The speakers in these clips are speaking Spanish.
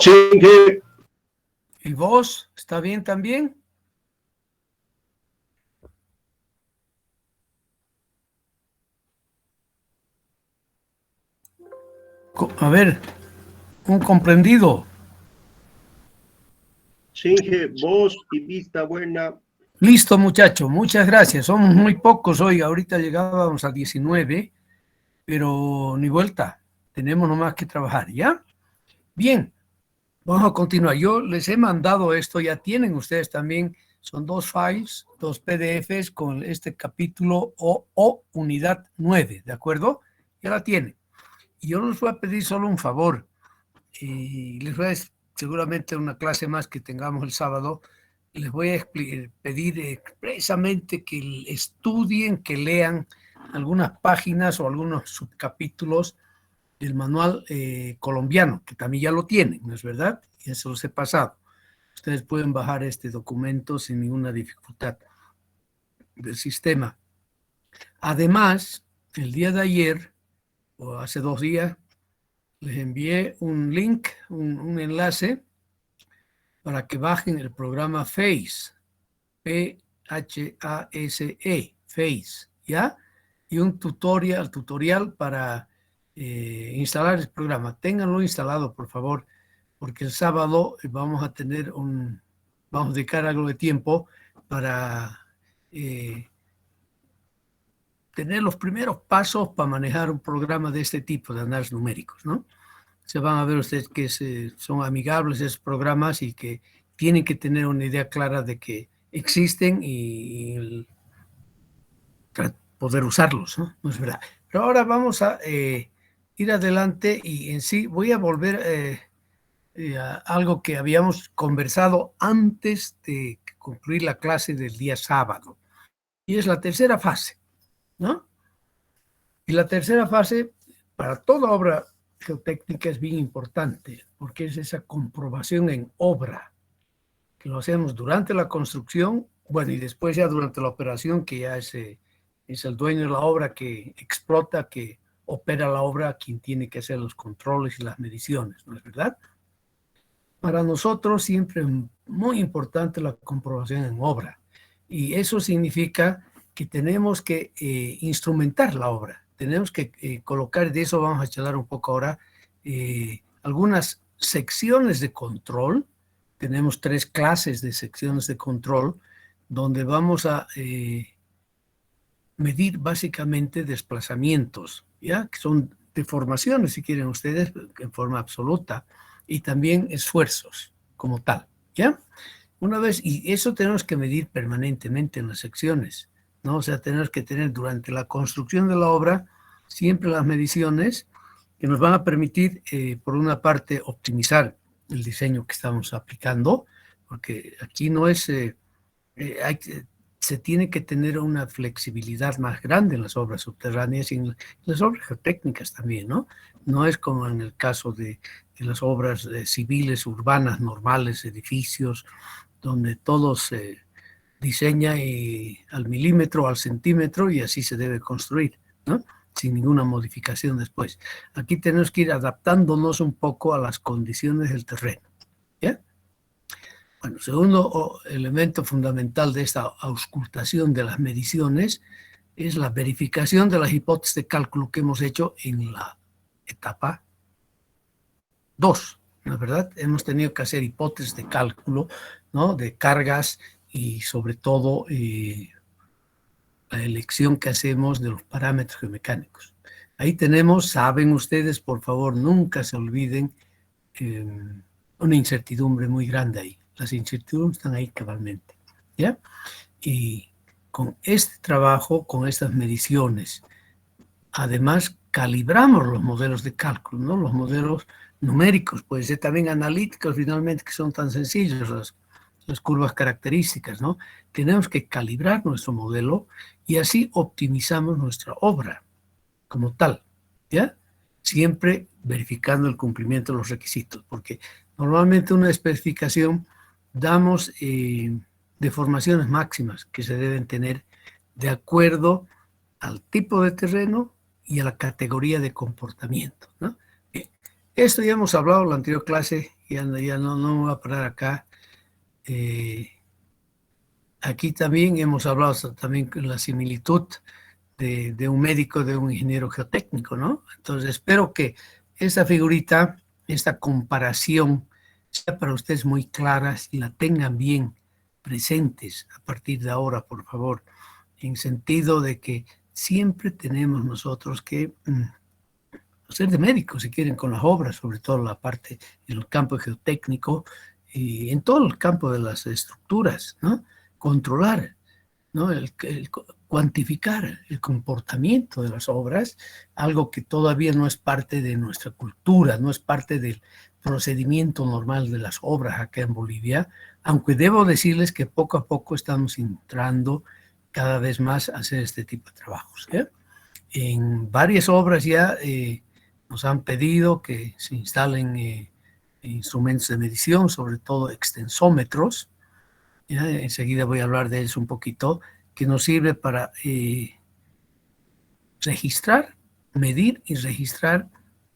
Chingue. ¿Y vos? ¿Está bien también? A ver, un comprendido. Chingue, voz y vista buena. Listo, muchacho, muchas gracias. Somos muy pocos hoy, ahorita llegábamos a 19, pero ni vuelta. Tenemos nomás que trabajar, ¿ya? Bien, vamos a continuar. Yo les he mandado esto, ya tienen ustedes también, son 2 files, 2 PDFs con este capítulo o unidad 9, ¿de acuerdo? Ya la tienen. Y yo les voy a pedir solo un favor, y les voy a seguramente una clase más que tengamos el sábado, les voy a pedir expresamente que estudien, que lean algunas páginas o algunos subcapítulos del manual colombiano, que también ya lo tienen, ¿no es verdad? Ya se los he pasado. Ustedes pueden bajar este documento sin ninguna dificultad del sistema. Además, el día de ayer, o hace 2 días, les envié un link, un enlace para que bajen el programa Phase, P-H-A-S-E, Phase, ¿ya? Y un tutorial para instalar el programa. Ténganlo instalado, por favor, porque el sábado vamos a dedicar algo de tiempo para tener los primeros pasos para manejar un programa de este tipo de análisis numéricos, ¿no? Se van a ver ustedes que son amigables esos programas y que tienen que tener una idea clara de que existen y poder usarlos, ¿no? No es verdad. Pero ahora vamos a ir adelante y en sí voy a volver a algo que habíamos conversado antes de concluir la clase del día sábado. Y es la tercera fase, ¿no? Y la tercera fase, para toda obra geotécnica, es bien importante, porque es esa comprobación en obra, que lo hacemos durante la construcción, bueno, y después ya durante la operación, que ya es el dueño de la obra que explota, que opera la obra, quien tiene que hacer los controles y las mediciones, ¿no es verdad? Para nosotros siempre es muy importante la comprobación en obra, y eso significa que tenemos que instrumentar la obra. Tenemos que colocar, de eso vamos a charlar un poco ahora, algunas secciones de control. Tenemos 3 clases de secciones de control donde vamos a medir básicamente desplazamientos, ¿ya? Que son deformaciones, si quieren ustedes, en forma absoluta, y también esfuerzos como tal, ¿ya? Una vez, y eso tenemos que medir permanentemente en las secciones, ¿no? O sea, tenemos que tener durante la construcción de la obra siempre las mediciones que nos van a permitir, por una parte, optimizar el diseño que estamos aplicando, porque aquí no es, se tiene que tener una flexibilidad más grande en las obras subterráneas y en las obras geotécnicas también, ¿no? No es como en el caso de las obras civiles, urbanas, normales, edificios, donde todo se diseña al milímetro, al centímetro, y así se debe construir, ¿no? Sin ninguna modificación después. Aquí tenemos que ir adaptándonos un poco a las condiciones del terreno, ¿ya? Bueno, segundo elemento fundamental de esta auscultación de las mediciones es la verificación de las hipótesis de cálculo que hemos hecho en la etapa 2, ¿no es verdad? Hemos tenido que hacer hipótesis de cálculo, ¿no? De cargas y sobre todo la elección que hacemos de los parámetros geomecánicos. Ahí tenemos, saben ustedes, por favor, nunca se olviden, una incertidumbre muy grande ahí. Las incertidumbres están ahí cabalmente, ¿ya? Y con este trabajo, con estas mediciones, además calibramos los modelos de cálculo, ¿no? Los modelos numéricos, puede ser también analíticos finalmente, que son tan sencillos, las curvas características, ¿no? Tenemos que calibrar nuestro modelo y así optimizamos nuestra obra como tal, ¿ya? Siempre verificando el cumplimiento de los requisitos, porque normalmente una especificación damos deformaciones máximas que se deben tener de acuerdo al tipo de terreno y a la categoría de comportamiento, ¿no? Bien. Esto ya hemos hablado en la anterior clase ya no me voy a parar acá. Aquí también hemos hablado también con la similitud de un médico, de un ingeniero geotécnico, ¿no? Entonces espero que esta figurita, esta comparación, sea para ustedes muy clara y la tengan bien presentes a partir de ahora, por favor, en sentido de que siempre tenemos nosotros que ser de médicos, si quieren, con las obras, sobre todo la parte en el campo geotécnico y en todo el campo de las estructuras, ¿no? Controlar, ¿no? Cuantificar el comportamiento de las obras, algo que todavía no es parte de nuestra cultura, no es parte del procedimiento normal de las obras acá en Bolivia, aunque debo decirles que poco a poco estamos entrando cada vez más a hacer este tipo de trabajos. En varias obras ya nos han pedido que se instalen instrumentos de medición, sobre todo extensómetros. ¿Ya? Enseguida voy a hablar de eso un poquito, que nos sirve para registrar, medir y registrar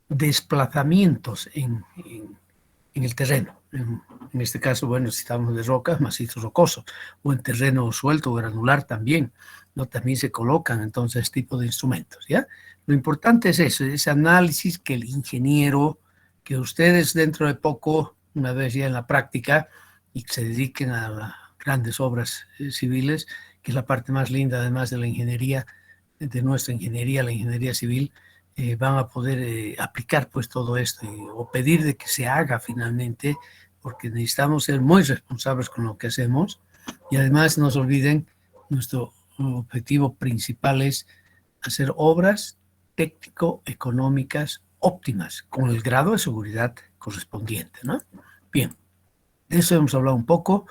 desplazamientos en el terreno. En este caso, bueno, si estamos de rocas, macizo rocoso, o en terreno suelto, granular también, ¿no? También se colocan entonces este tipo de instrumentos, ¿ya? Lo importante es eso, ese análisis que el ingeniero, que ustedes dentro de poco, una vez ya en la práctica, y que se dediquen a las grandes obras civiles, que es la parte más linda además de la ingeniería, de nuestra ingeniería, la ingeniería civil, van a poder aplicar pues todo esto o pedir de que se haga finalmente, porque necesitamos ser muy responsables con lo que hacemos y además no se olviden, nuestro objetivo principal es hacer obras técnico-económicas óptimas con el grado de seguridad correspondiente, ¿no? Bien, de eso hemos hablado un poco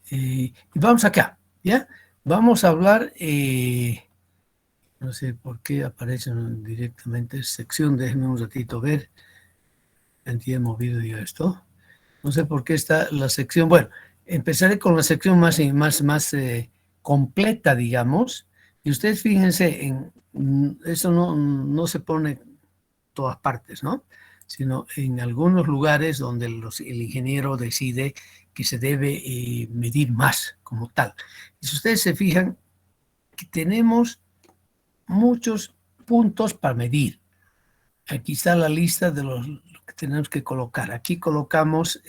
y vamos acá, ¿ya? Vamos a hablar... no sé por qué aparecen directamente sección, déjenme un ratito ver. He movido yo esto. No sé por qué está la sección. Bueno, empezaré con la sección más completa, digamos. Y ustedes fíjense, eso no se pone en todas partes, ¿no? Sino en algunos lugares donde el ingeniero decide que se debe medir más como tal. Y si ustedes se fijan, que tenemos muchos puntos para medir. Aquí está la lista de lo que tenemos que colocar. Aquí colocamos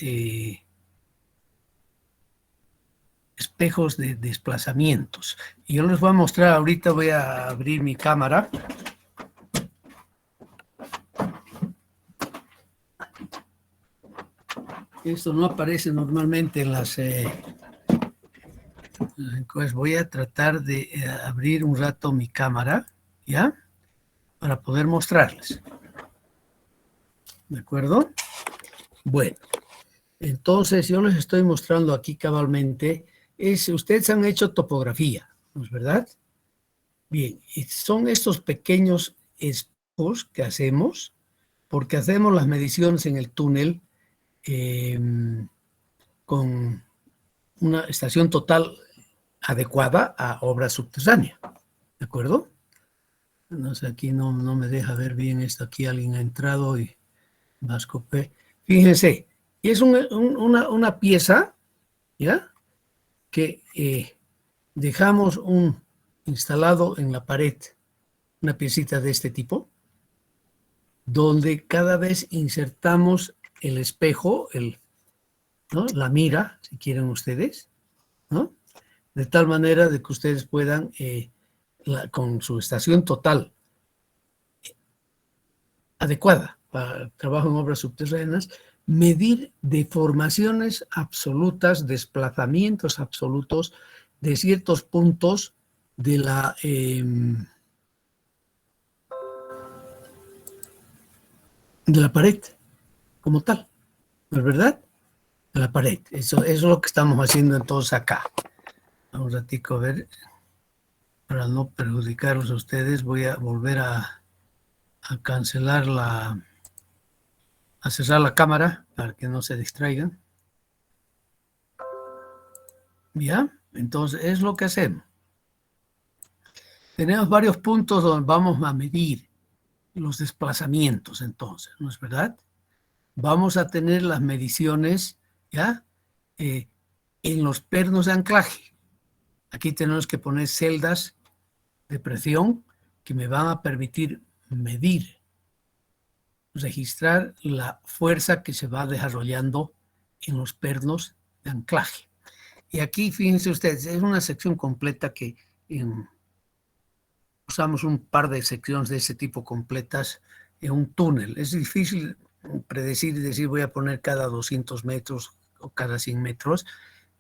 espejos de desplazamientos. Y yo les voy a mostrar, ahorita voy a abrir mi cámara. Esto no aparece normalmente en las... pues voy a tratar de abrir un rato mi cámara, ¿ya? Para poder mostrarles. ¿De acuerdo? Bueno, entonces yo les estoy mostrando aquí cabalmente, ustedes han hecho topografía, ¿no es verdad? Bien, y son estos pequeños espejos que hacemos, porque hacemos las mediciones en el túnel con una estación total adecuada a obra subterránea, ¿de acuerdo? No sé, aquí no me deja ver bien esto, aquí alguien ha entrado y Vascope. Fíjense, es una pieza, ¿ya? Que dejamos instalado en la pared, una piecita de este tipo, donde cada vez insertamos el espejo, ¿no? La mira, si quieren ustedes, ¿no? De tal manera de que ustedes puedan, con su estación total adecuada para trabajo en obras subterráneas, medir deformaciones absolutas, desplazamientos absolutos de ciertos puntos de la pared como tal, ¿no es verdad? De la pared. Eso es lo que estamos haciendo entonces acá. Un ratico a ver, para no perjudicarlos a ustedes, voy a volver a cancelar a cerrar la cámara para que no se distraigan. ¿Ya? Entonces es lo que hacemos. Tenemos varios puntos donde vamos a medir los desplazamientos entonces, ¿no es verdad? vamos a tener las mediciones, ¿ya? En los pernos de anclaje. Aquí tenemos que poner celdas de presión que me van a permitir medir, registrar la fuerza que se va desarrollando en los pernos de anclaje. Y aquí, fíjense ustedes, es una sección completa que usamos un par de secciones de ese tipo completas en un túnel. Es difícil predecir y decir voy a poner cada 200 metros o cada 100 metros.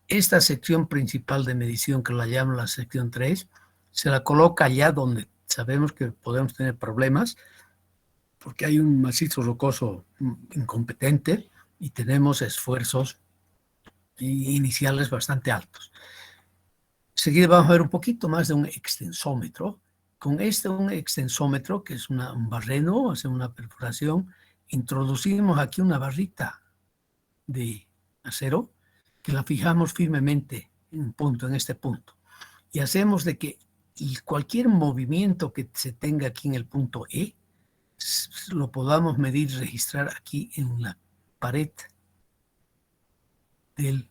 Esta sección principal de medición, que la llaman la sección 3, se la coloca allá donde sabemos que podemos tener problemas, porque hay un macizo rocoso incompetente y tenemos esfuerzos iniciales bastante altos. Seguida vamos a ver un poquito más de un extensómetro. Con un extensómetro, que es un barreno, hace una perforación, introducimos aquí una barrita de acero que la fijamos firmemente en este punto. Y hacemos de que cualquier movimiento que se tenga aquí en el punto E, lo podamos medir y registrar aquí en la pared del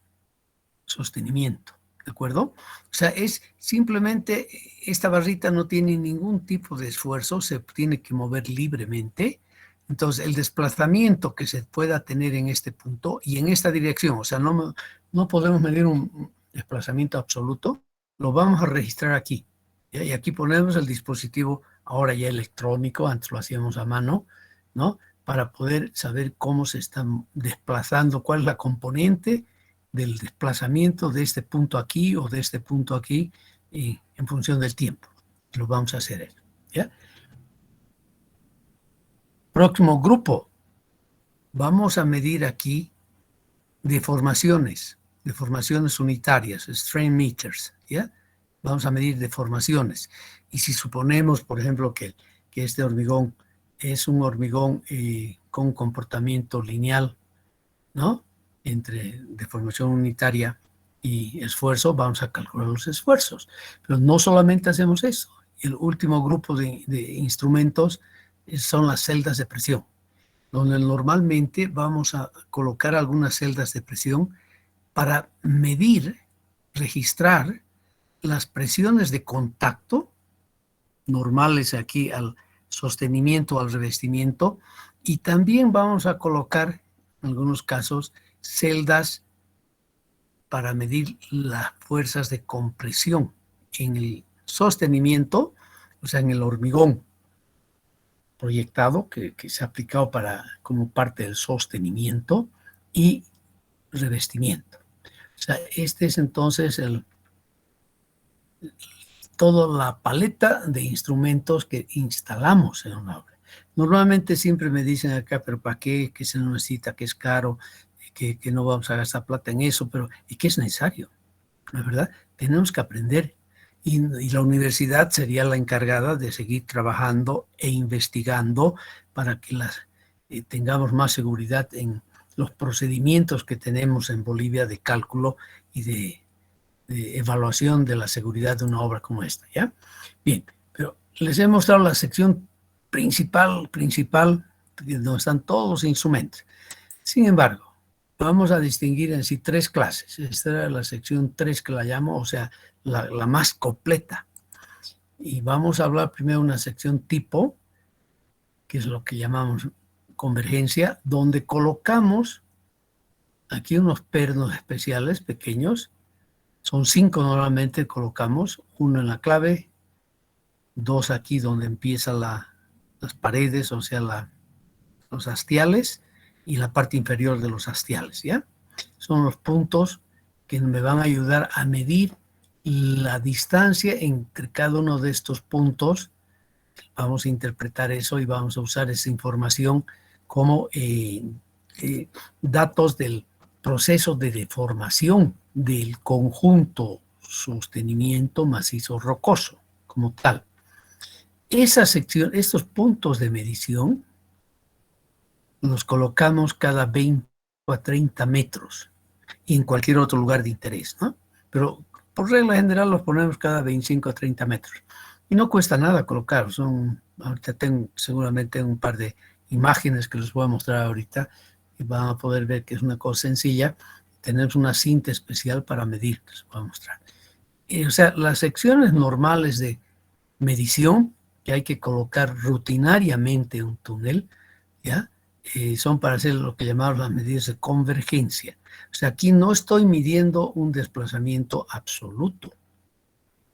sostenimiento. ¿De acuerdo? O sea, es simplemente, esta barrita no tiene ningún tipo de esfuerzo, se tiene que mover libremente. Entonces, el desplazamiento que se pueda tener en este punto y en esta dirección, o sea, no podemos medir un desplazamiento absoluto, lo vamos a registrar aquí. ¿Ya? Y aquí ponemos el dispositivo, ahora ya electrónico, antes lo hacíamos a mano, ¿no? Para poder saber cómo se están desplazando, cuál es la componente del desplazamiento de este punto aquí o de este punto aquí en función del tiempo. Lo vamos a hacer. ¿Ya? Próximo grupo. Vamos a medir aquí deformaciones unitarias, strain meters. ¿Ya? Vamos a medir deformaciones. Y si suponemos, por ejemplo, que este hormigón es un hormigón con comportamiento lineal, ¿no? Entre deformación unitaria y esfuerzo, vamos a calcular los esfuerzos. Pero no solamente hacemos eso. El último grupo de instrumentos son las celdas de presión, donde normalmente vamos a colocar algunas celdas de presión para medir, registrar las presiones de contacto normales aquí al sostenimiento, al revestimiento, y también vamos a colocar, en algunos casos, celdas para medir las fuerzas de compresión en el sostenimiento, o sea, en el hormigón proyectado que se ha aplicado como parte del sostenimiento y revestimiento. O sea, este es entonces toda la paleta de instrumentos que instalamos en una obra. Normalmente siempre me dicen acá, pero ¿para qué? ¿Qué se necesita? ¿Qué es caro? Que no vamos a gastar plata en eso, pero ¿y qué es necesario? ¿No es verdad? Tenemos que aprender y la universidad sería la encargada de seguir trabajando e investigando para que tengamos más seguridad en los procedimientos que tenemos en Bolivia de cálculo y de evaluación de la seguridad de una obra como esta, ¿ya? Bien, pero les he mostrado la sección principal, donde están todos los instrumentos. Sin embargo, vamos a distinguir en sí tres clases. Esta era la sección 3 que la llamo, o sea, la más completa. Y vamos a hablar primero de una sección tipo, que es lo que llamamos convergencia, donde colocamos aquí unos pernos especiales pequeños. Son 5 normalmente, colocamos, uno en la clave, 2 aquí donde empiezan las paredes, o sea, los hastiales, y la parte inferior de los hastiales, ¿ya? Son los puntos que me van a ayudar a medir la distancia entre cada uno de estos puntos. Vamos a interpretar eso y vamos a usar esa información como datos del proceso de deformación del conjunto sostenimiento macizo rocoso como tal. Esa sección, estos puntos de medición, los colocamos cada 20 a 30 metros y en cualquier otro lugar de interés, ¿no? Pero por regla general los ponemos cada 25 a 30 metros. Y no cuesta nada colocar. Ahorita tengo seguramente un par de imágenes que les voy a mostrar ahorita, y van a poder ver que es una cosa sencilla. Tenemos una cinta especial para medir, que les voy a mostrar. O sea, las secciones normales de medición que hay que colocar rutinariamente en un túnel, ¿ya? Son para hacer lo que llamamos las medidas de convergencia. O sea, aquí no estoy midiendo un desplazamiento absoluto,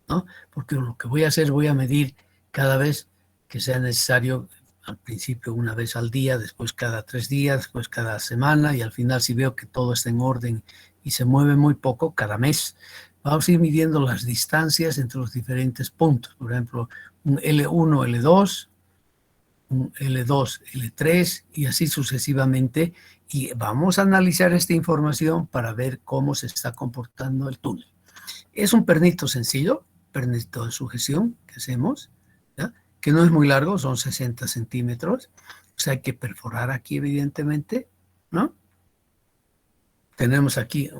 ¿no? Porque lo que voy a hacer, voy a medir cada vez que sea necesario, al principio una vez al día, después cada 3 días, después cada semana, y al final si veo que todo está en orden y se mueve muy poco, cada mes. Vamos a ir midiendo las distancias entre los diferentes puntos. Por ejemplo, un L1, L2, un L2, L3 y así sucesivamente. Y vamos a analizar esta información para ver cómo se está comportando el túnel. Es un pernito sencillo, pernito de sujeción que hacemos, ¿ya? Que no es muy largo, son 60 centímetros. O sea, hay que perforar aquí, evidentemente, ¿no? Tenemos aquí,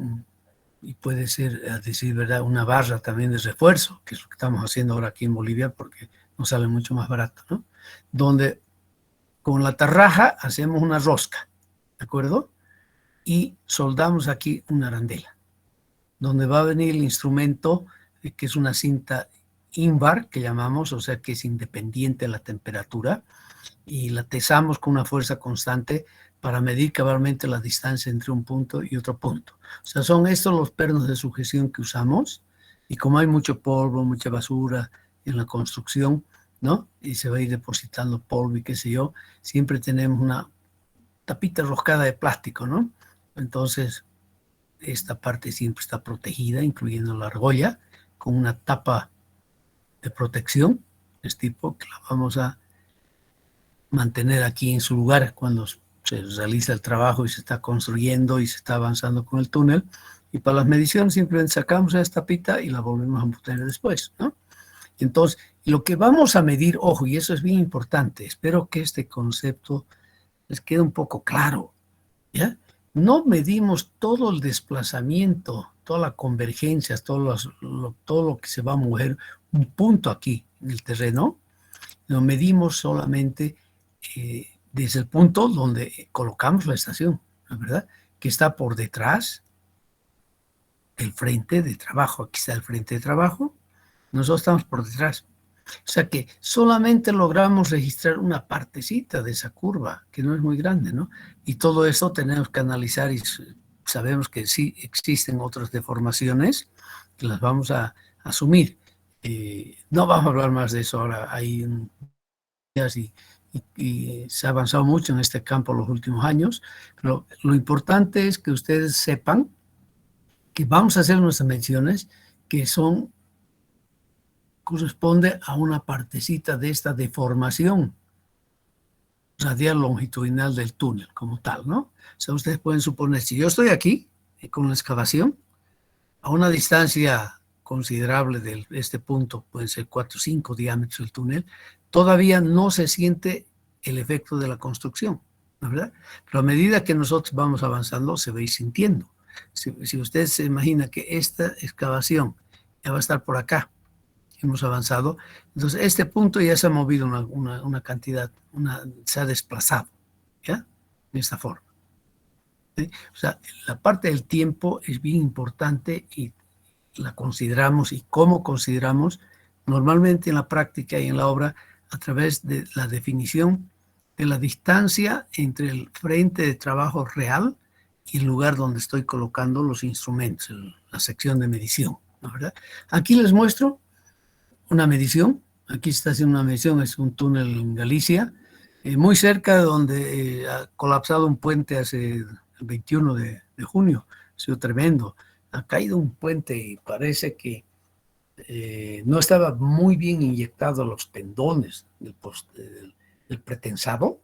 y puede ser, a decir verdad, una barra también de refuerzo, que es lo que estamos haciendo ahora aquí en Bolivia, porque nos sale mucho más barato, ¿no? Donde con la tarraja hacemos una rosca, ¿de acuerdo? Y soldamos aquí una arandela, donde va a venir el instrumento, que es una cinta invar, que llamamos, o sea que es independiente de la temperatura, y la tesamos con una fuerza constante para medir cabalmente la distancia entre un punto y otro punto. O sea, son estos los pernos de sujeción que usamos, y como hay mucho polvo, mucha basura en la construcción, ¿no? Y se va a ir depositando polvo y qué sé yo, siempre tenemos una tapita roscada de plástico, ¿no? Entonces, esta parte siempre está protegida, incluyendo la argolla, con una tapa de protección de este tipo que la vamos a mantener aquí en su lugar cuando se realiza el trabajo y se está construyendo y se está avanzando con el túnel. Y para las mediciones simplemente sacamos esta tapita y la volvemos a poner después, ¿no? Entonces, lo que vamos a medir, ojo, y eso es bien importante, espero que este concepto les quede un poco claro, ¿ya? No medimos todo el desplazamiento, toda la convergencia, todo lo que se va a mover un punto aquí en el terreno, lo medimos solamente desde el punto donde colocamos la estación, ¿la verdad? Que está por detrás del frente de trabajo. Aquí está el frente de trabajo, nosotros estamos por detrás. O sea que solamente logramos registrar una partecita de esa curva, que no es muy grande, ¿no? Y todo eso tenemos que analizar y sabemos que sí existen otras deformaciones que las vamos a asumir. No vamos a hablar más de eso ahora, hay y se ha avanzado mucho en este campo en los últimos años, pero lo importante es que ustedes sepan que vamos a hacer nuestras menciones que corresponde a una partecita de esta deformación radial longitudinal del túnel como tal, ¿no? O sea, ustedes pueden suponer, si yo estoy aquí con la excavación, a una distancia considerable de este punto, pueden ser 4 o 5 diámetros del túnel, todavía no se siente el efecto de la construcción, ¿no es verdad? Pero a medida que nosotros vamos avanzando, se va a ir sintiendo. Si usted se imagina que esta excavación ya va a estar por acá, hemos avanzado, entonces este punto ya se ha movido una cantidad, se ha desplazado, ¿ya? De esta forma. ¿Sí? O sea, la parte del tiempo es bien importante y la consideramos y cómo consideramos normalmente en la práctica y en la obra a través de la definición de la distancia entre el frente de trabajo real y el lugar donde estoy colocando los instrumentos, la sección de medición, ¿no? ¿Verdad? Aquí les muestro una medición, aquí se está haciendo una medición, es un túnel en Galicia, muy cerca de donde ha colapsado un puente hace el 21 de junio, ha sido tremendo. Ha caído un puente y parece que no estaba muy bien inyectado los tendones del pretensado,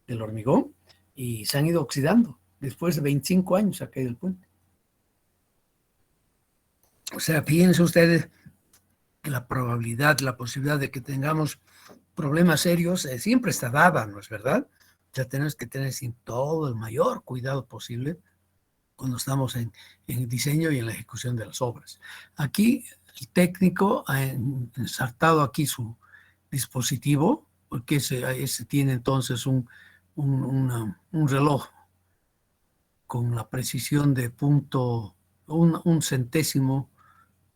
del hormigón, y se han ido oxidando. Después de 25 años ha caído el puente. O sea, fíjense ustedes que la probabilidad, la posibilidad de que tengamos problemas serios siempre está dada, ¿no es verdad? Ya tenemos que tener sin todo el mayor cuidado posible cuando estamos en el diseño y en la ejecución de las obras. Aquí el técnico ha ensartado aquí su dispositivo, porque ese tiene entonces un reloj con la precisión de punto, un centésimo,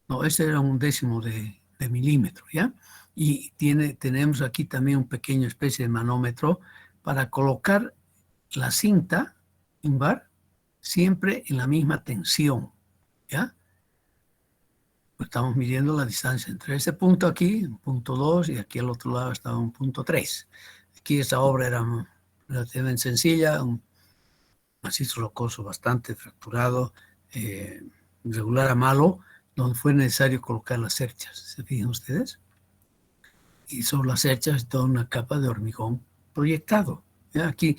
no, ese era un décimo de milímetro, ¿ya? Y tenemos aquí también un pequeño especie de manómetro para colocar la cinta invar siempre en la misma tensión, ¿ya? Pues estamos midiendo la distancia entre este punto aquí, punto 2, y aquí al otro lado estaba un punto 3. Aquí esta obra era relativamente sencilla, un macizo rocoso bastante fracturado, regular a malo, donde fue necesario colocar las cerchas, ¿se fijan ustedes? Y sobre las cerchas toda una capa de hormigón proyectado. ¿Ya? Aquí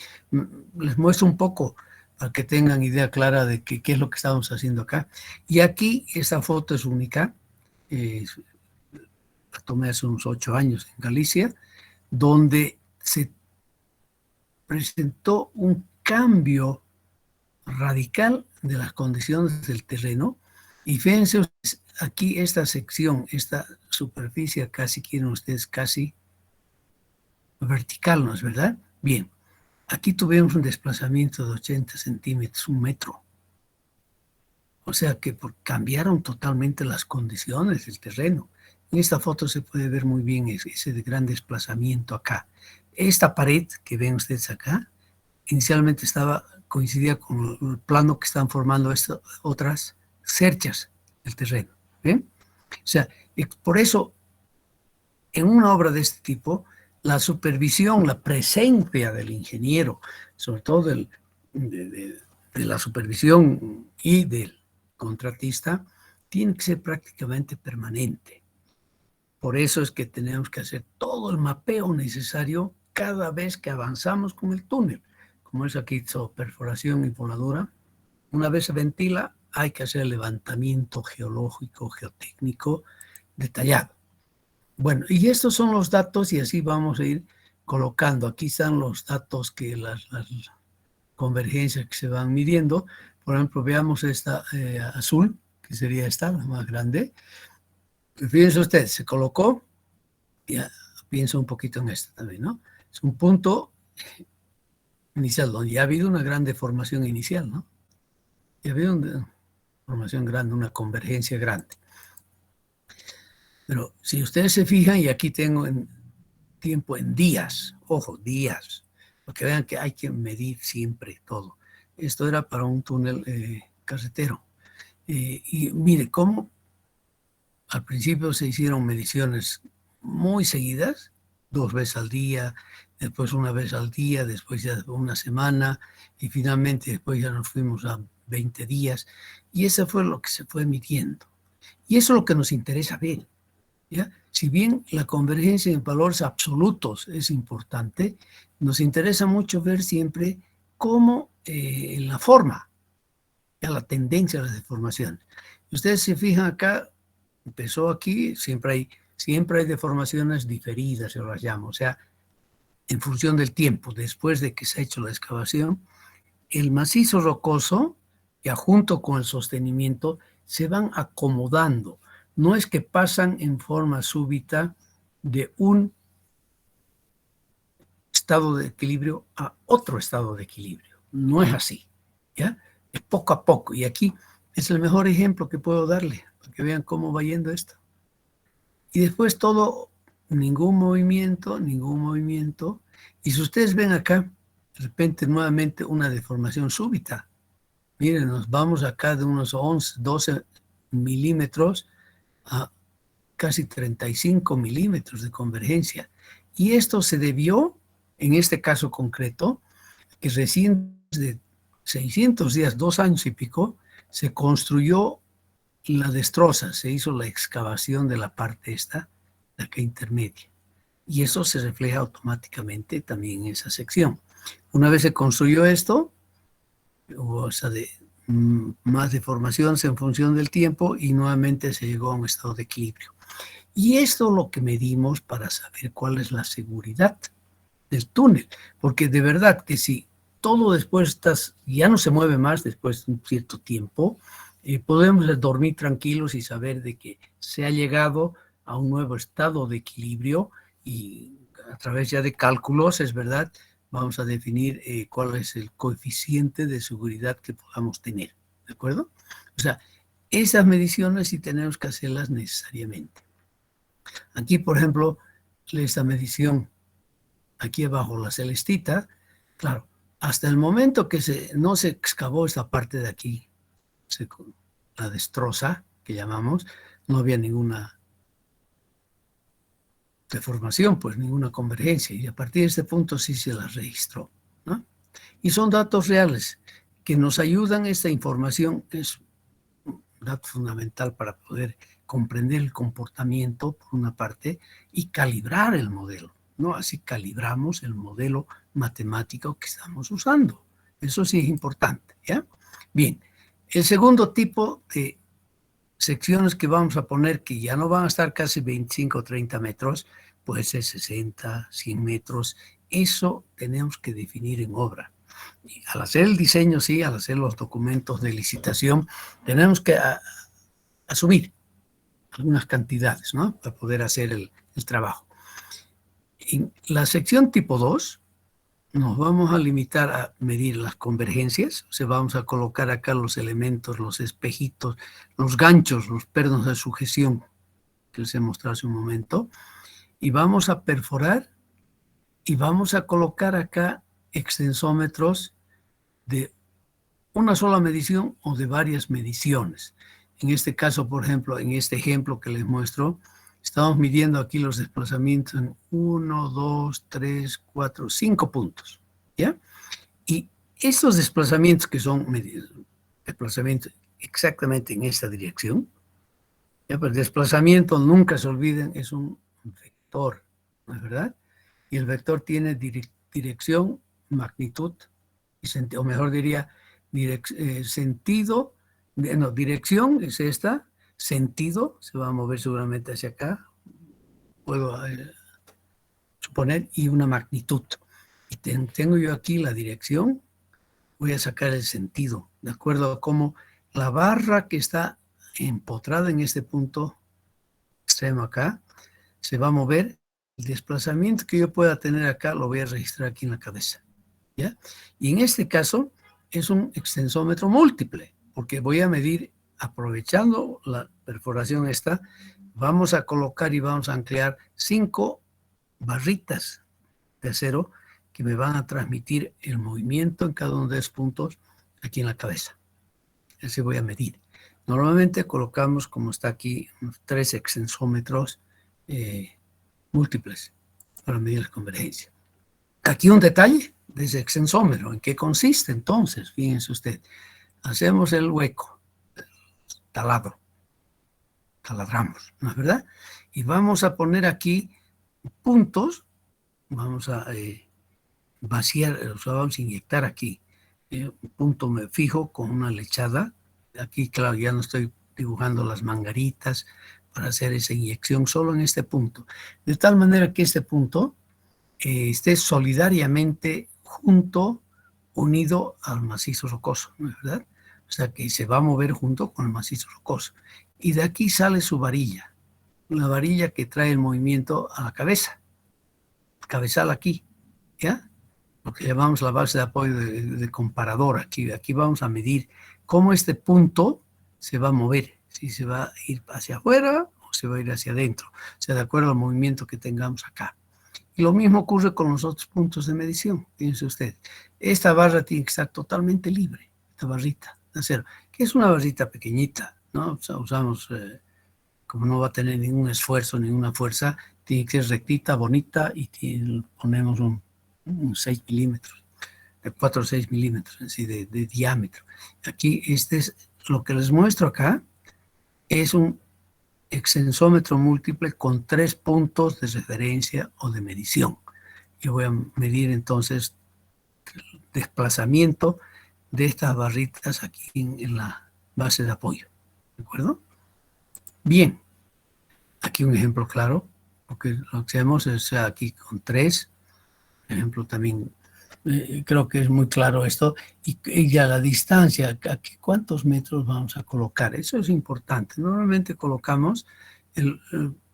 les muestro un poco para que tengan idea clara de qué es lo que estamos haciendo acá. Y aquí esta foto es única, la tomé hace unos 8 años en Galicia, donde se presentó un cambio radical de las condiciones del terreno. Y fíjense aquí esta sección, esta superficie acá, si quieren ustedes, casi vertical, ¿no es verdad? Bien, aquí tuvimos un desplazamiento de 80 centímetros, 1 metro. O sea que cambiaron totalmente las condiciones del terreno. En esta foto se puede ver muy bien ese gran desplazamiento acá. Esta pared que ven ustedes acá, inicialmente coincidía con el plano que están formando estas otras cerchas del terreno. ¿Ven? O sea, por eso, en una obra de este tipo, la supervisión, la presencia del ingeniero, sobre todo de la supervisión y del contratista, tiene que ser prácticamente permanente. Por eso es que tenemos que hacer todo el mapeo necesario cada vez que avanzamos con el túnel. Como es aquí, perforación y voladura, una vez se ventila, hay que hacer el levantamiento geológico, geotécnico detallado. Bueno, y estos son los datos y así vamos a ir colocando. Aquí están los datos que las convergencias que se van midiendo. Por ejemplo, veamos esta azul, que sería esta, la más grande. Fíjense usted, se colocó, ya pienso un poquito en esta también, ¿no? Es un punto inicial, donde ya ha habido una gran deformación inicial, ¿no? Ya ha habido una deformación grande, una convergencia grande. Pero si ustedes se fijan, y aquí tengo tiempo en días, ojo, días, porque vean que hay que medir siempre todo. Esto era para un túnel carretero. Y mire cómo al principio se hicieron mediciones muy seguidas, 2 veces al día, después 1 vez al día, después ya 1 semana, y finalmente después ya nos fuimos a 20 días, y eso fue lo que se fue midiendo. Y eso es lo que nos interesa ver, ¿ya? Si bien la convergencia en valores absolutos es importante, nos interesa mucho ver siempre cómo en la forma, ya la tendencia a la deformación. Ustedes se fijan acá, empezó aquí, siempre hay deformaciones diferidas, yo las llamo, o sea, en función del tiempo, después de que se ha hecho la excavación, el macizo rocoso, ya junto con el sostenimiento, se van acomodando. No es que pasan en forma súbita de un estado de equilibrio a otro estado de equilibrio. No es así, ¿ya? Es poco a poco. Y aquí es el mejor ejemplo que puedo darle, para que vean cómo va yendo esto. Y después todo, ningún movimiento. Y si ustedes ven acá, de repente nuevamente una deformación súbita. Miren, nos vamos acá de unos 11, 12 milímetros a casi 35 milímetros de convergencia. Y esto se debió, en este caso concreto, que recién de 600 días, 2 años y pico, se construyó la destroza, se hizo la excavación de la parte esta, la que intermedia. Y eso se refleja automáticamente también en esa sección. Una vez se construyó esto, hubo más deformaciones en función del tiempo y nuevamente se llegó a un estado de equilibrio. Y esto es lo que medimos para saber cuál es la seguridad del túnel, porque de verdad que si todo después ya no se mueve más después de un cierto tiempo, podemos dormir tranquilos y saber de que se ha llegado a un nuevo estado de equilibrio y a través ya de cálculos, es verdad, vamos a definir cuál es el coeficiente de seguridad que podamos tener, ¿de acuerdo? O sea, esas mediciones sí tenemos que hacerlas necesariamente. Aquí, por ejemplo, esta medición, aquí abajo, la celestita, claro, hasta el momento que no se excavó esta parte de aquí, la destroza, que llamamos, no había ninguna deformación, pues ninguna convergencia, y a partir de este punto sí se la registró, ¿no? Y son datos reales que nos ayudan, esta información es un dato fundamental para poder comprender el comportamiento, por una parte, y calibrar el modelo, ¿no? Así calibramos el modelo matemático que estamos usando. Eso sí es importante, ¿ya? Bien, el segundo tipo de secciones que vamos a poner, que ya no van a estar casi 25 o 30 metros, puede ser 60, 100 metros, eso tenemos que definir en obra. Y al hacer el diseño, sí, al hacer los documentos de licitación, tenemos que asumir algunas cantidades, ¿no? Para poder hacer el trabajo. En la sección tipo 2, nos vamos a limitar a medir las convergencias, o sea, vamos a colocar acá los elementos, los espejitos, los ganchos, los pernos de sujeción que les he mostrado hace un momento, y vamos a perforar y vamos a colocar acá extensómetros de una sola medición o de varias mediciones. En este caso, por ejemplo, en este ejemplo que les muestro, estamos midiendo aquí los desplazamientos en 1, 2, 3, 4, 5 puntos, ¿ya? Y estos desplazamientos que son desplazamientos exactamente en esta dirección, ¿ya? Pues desplazamiento, nunca se olviden, es un vector, ¿no es verdad? Y el vector tiene dirección, magnitud, o mejor diría, sentido, no, dirección es esta, sentido, se va a mover seguramente hacia acá, puedo suponer, y una magnitud. Y tengo yo aquí la dirección, voy a sacar el sentido, de acuerdo a cómo la barra que está empotrada en este punto extremo acá, se va a mover. El desplazamiento que yo pueda tener acá lo voy a registrar aquí en la cabeza, ¿ya? Y en este caso es un extensómetro múltiple, porque voy a medir, aprovechando la perforación esta, vamos a colocar y vamos a anclar 5 barritas de acero que me van a transmitir el movimiento en cada uno de esos puntos aquí en la cabeza. Así voy a medir. Normalmente colocamos, como está aquí, 3 extensómetros múltiples para medir la convergencia. Aquí un detalle de ese extensómetro. ¿En qué consiste entonces? Fíjense usted. Hacemos el hueco, taladramos, ¿no es verdad? Y vamos a poner aquí puntos, vamos a vaciar, o sea, vamos a inyectar aquí un punto fijo con una lechada. Aquí, claro, ya no estoy dibujando las mangaritas para hacer esa inyección solo en este punto. De tal manera que este punto esté solidariamente junto, unido al macizo rocoso, ¿no es verdad? O sea, que se va a mover junto con el macizo rocoso. Y de aquí sale su varilla, una varilla que trae el movimiento a la cabeza, cabezal aquí, ¿ya? Lo que llamamos la base de apoyo de comparador. Aquí vamos a medir cómo este punto se va a mover, si se va a ir hacia afuera o se va a ir hacia adentro, o sea, de acuerdo al movimiento que tengamos acá. Y lo mismo ocurre con los otros puntos de medición. Fíjense usted, esta barra tiene que estar totalmente libre, esta barrita de acero, que es una barrita pequeñita, ¿no? O sea, usamos, como no va a tener ningún esfuerzo, ninguna fuerza, tiene que ser rectita, bonita, y ponemos un 6 milímetros, de 4 o 6 milímetros, así de diámetro. Aquí, lo que les muestro acá, es un extensómetro múltiple con 3 puntos de referencia o de medición. Yo voy a medir entonces el desplazamiento de estas barritas aquí en la base de apoyo. ¿De acuerdo? Bien. Aquí un ejemplo claro, porque lo que hacemos es aquí con 3. Ejemplo también, creo que es muy claro esto. Y ya la distancia, aquí cuántos metros vamos a colocar. Eso es importante. Normalmente colocamos el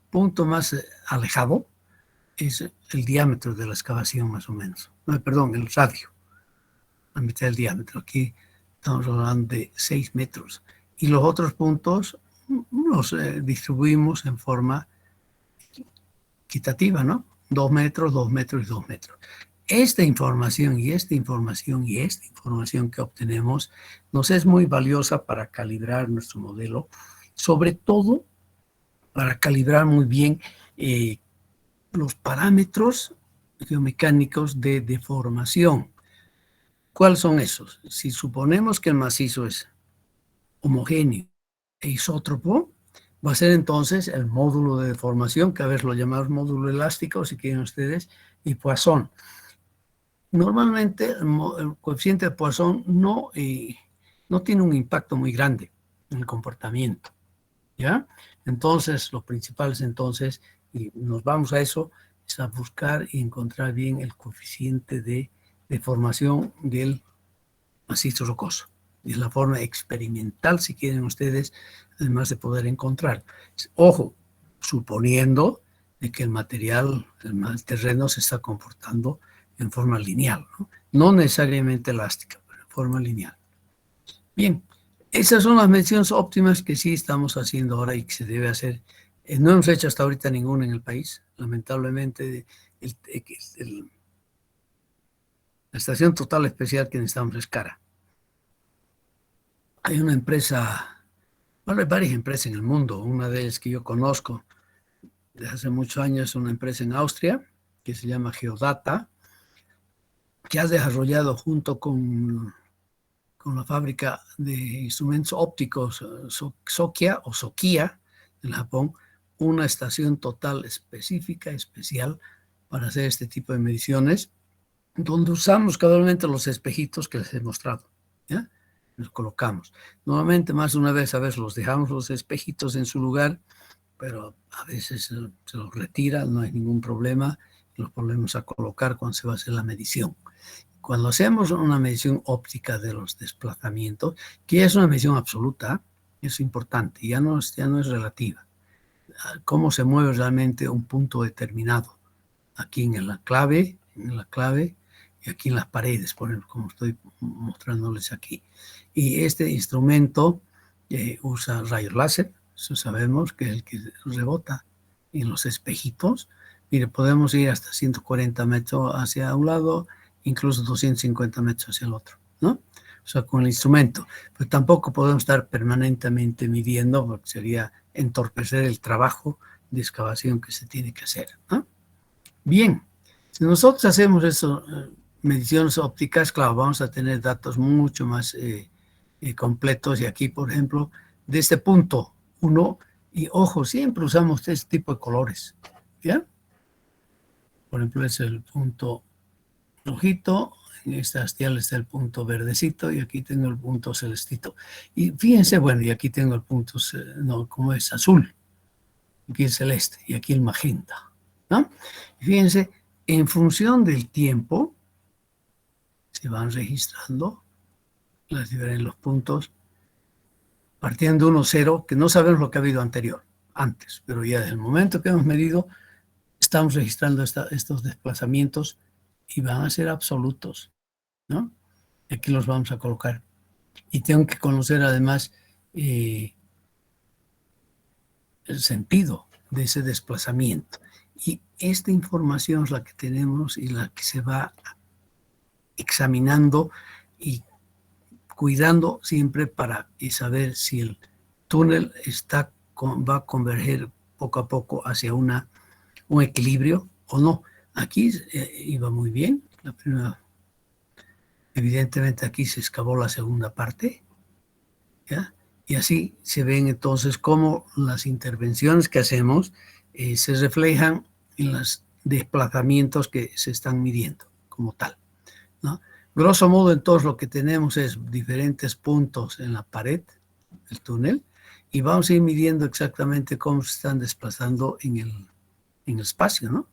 punto más alejado, es el diámetro de la excavación más o menos. no, perdón, el radio, la mitad del diámetro. Aquí estamos hablando de 6 metros. Y los otros puntos los distribuimos en forma equitativa, ¿no? 2 metros, 2 metros y 2 metros. Esta información y esta información y esta información que obtenemos nos es muy valiosa para calibrar nuestro modelo, sobre todo para calibrar muy bien los parámetros geomecánicos de deformación. ¿Cuáles son esos? Si suponemos que el macizo es homogéneo e isótropo, va a ser entonces el módulo de deformación, que a veces lo llamamos módulo elástico, si quieren ustedes, y Poisson. Normalmente el coeficiente de Poisson no tiene un impacto muy grande en el comportamiento, ¿ya? Entonces, lo principal es entonces, y nos vamos a eso, es a buscar y encontrar bien el coeficiente de deformación del macizo rocoso. Y es la forma experimental, si quieren ustedes, además de poder encontrar. Ojo, suponiendo de que el material, el terreno se está comportando en forma lineal, ¿no? No necesariamente elástica, pero en forma lineal. Bien, esas son las mediciones óptimas que sí estamos haciendo ahora y que se debe hacer. No hemos hecho hasta ahorita ninguna en el país. Lamentablemente, la estación total especial que necesitamos es cara. Hay una empresa, bueno, hay varias empresas en el mundo. Una de ellas que yo conozco desde hace muchos años es una empresa en Austria que se llama Geodata, que ha desarrollado junto con la fábrica de instrumentos ópticos Sokia o Sokia en Japón, una estación total específica, especial, para hacer este tipo de mediciones, donde usamos cabalmente los espejitos que les he mostrado, ¿ya? Los colocamos. Normalmente, más de una vez, a veces los dejamos los espejitos en su lugar, pero a veces se los retira, no hay ningún problema, los volvemos a colocar cuando se va a hacer la medición. Cuando hacemos una medición óptica de los desplazamientos, que es una medición absoluta, es importante, ya no es relativa. Cómo se mueve realmente un punto determinado, aquí en la clave, y aquí en las paredes, por ejemplo, como estoy mostrándoles aquí. Y este instrumento usa rayos láser, eso sabemos que es el que rebota en los espejitos. Mire, podemos ir hasta 140 metros hacia un lado, incluso 250 metros hacia el otro, ¿no? O sea, con el instrumento. Pero tampoco podemos estar permanentemente midiendo, porque sería entorpecer el trabajo de excavación que se tiene que hacer, ¿no? Bien, si nosotros hacemos eso, mediciones ópticas, claro, vamos a tener datos mucho más completos. Y aquí, por ejemplo, de este punto 1, y ojo, siempre usamos este tipo de colores, ¿ya? Por ejemplo, es el punto rojito, en esta hastial está el punto verdecito y aquí tengo el punto celestito. Y fíjense, bueno, y aquí tengo el punto, no, como es azul, aquí el celeste y aquí el magenta, ¿no? Y fíjense, en función del tiempo se van registrando los puntos partiendo de 1, 0, que no sabemos lo que ha habido antes, pero ya desde el momento que hemos medido, estamos registrando estos desplazamientos y van a ser absolutos, ¿no? Aquí los vamos a colocar. Y tengo que conocer además el sentido de ese desplazamiento. Y esta información es la que tenemos y la que se va examinando y cuidando siempre para saber si el túnel va a converger poco a poco hacia un equilibrio o no. Aquí iba muy bien. La primera, evidentemente aquí se excavó la segunda parte, ¿ya? Y así se ven entonces cómo las intervenciones que hacemos se reflejan en los desplazamientos que se están midiendo como tal, ¿no? Grosso modo, entonces lo que tenemos es diferentes puntos en la pared del túnel y vamos a ir midiendo exactamente cómo se están desplazando en el espacio, ¿no?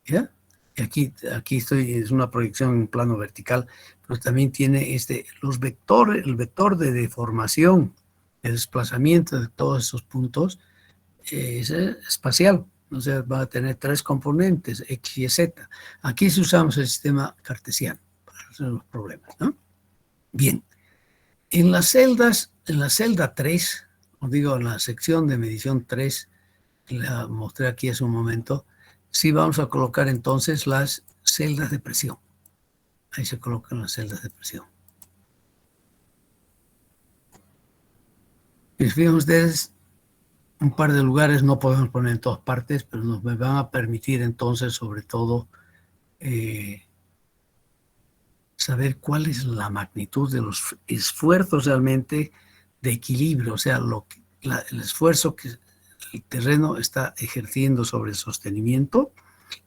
¿Ya? Y aquí es una proyección en plano vertical, pero también tiene el vector de deformación, de desplazamiento de todos esos puntos es espacial, O sea, va a tener 3 componentes, X y Z. Aquí sí usamos el sistema cartesiano para resolver los problemas, ¿no? Bien, en las celdas, en la celda 3, os digo, en la sección de medición 3, la mostré aquí hace un momento, sí vamos a colocar entonces las celdas de presión. Ahí se colocan las celdas de presión. Y fijan ustedes, un par de lugares no podemos poner en todas partes, pero nos van a permitir entonces, sobre todo, saber cuál es la magnitud de los esfuerzos realmente de equilibrio, o sea, el esfuerzo que el terreno está ejerciendo sobre el sostenimiento,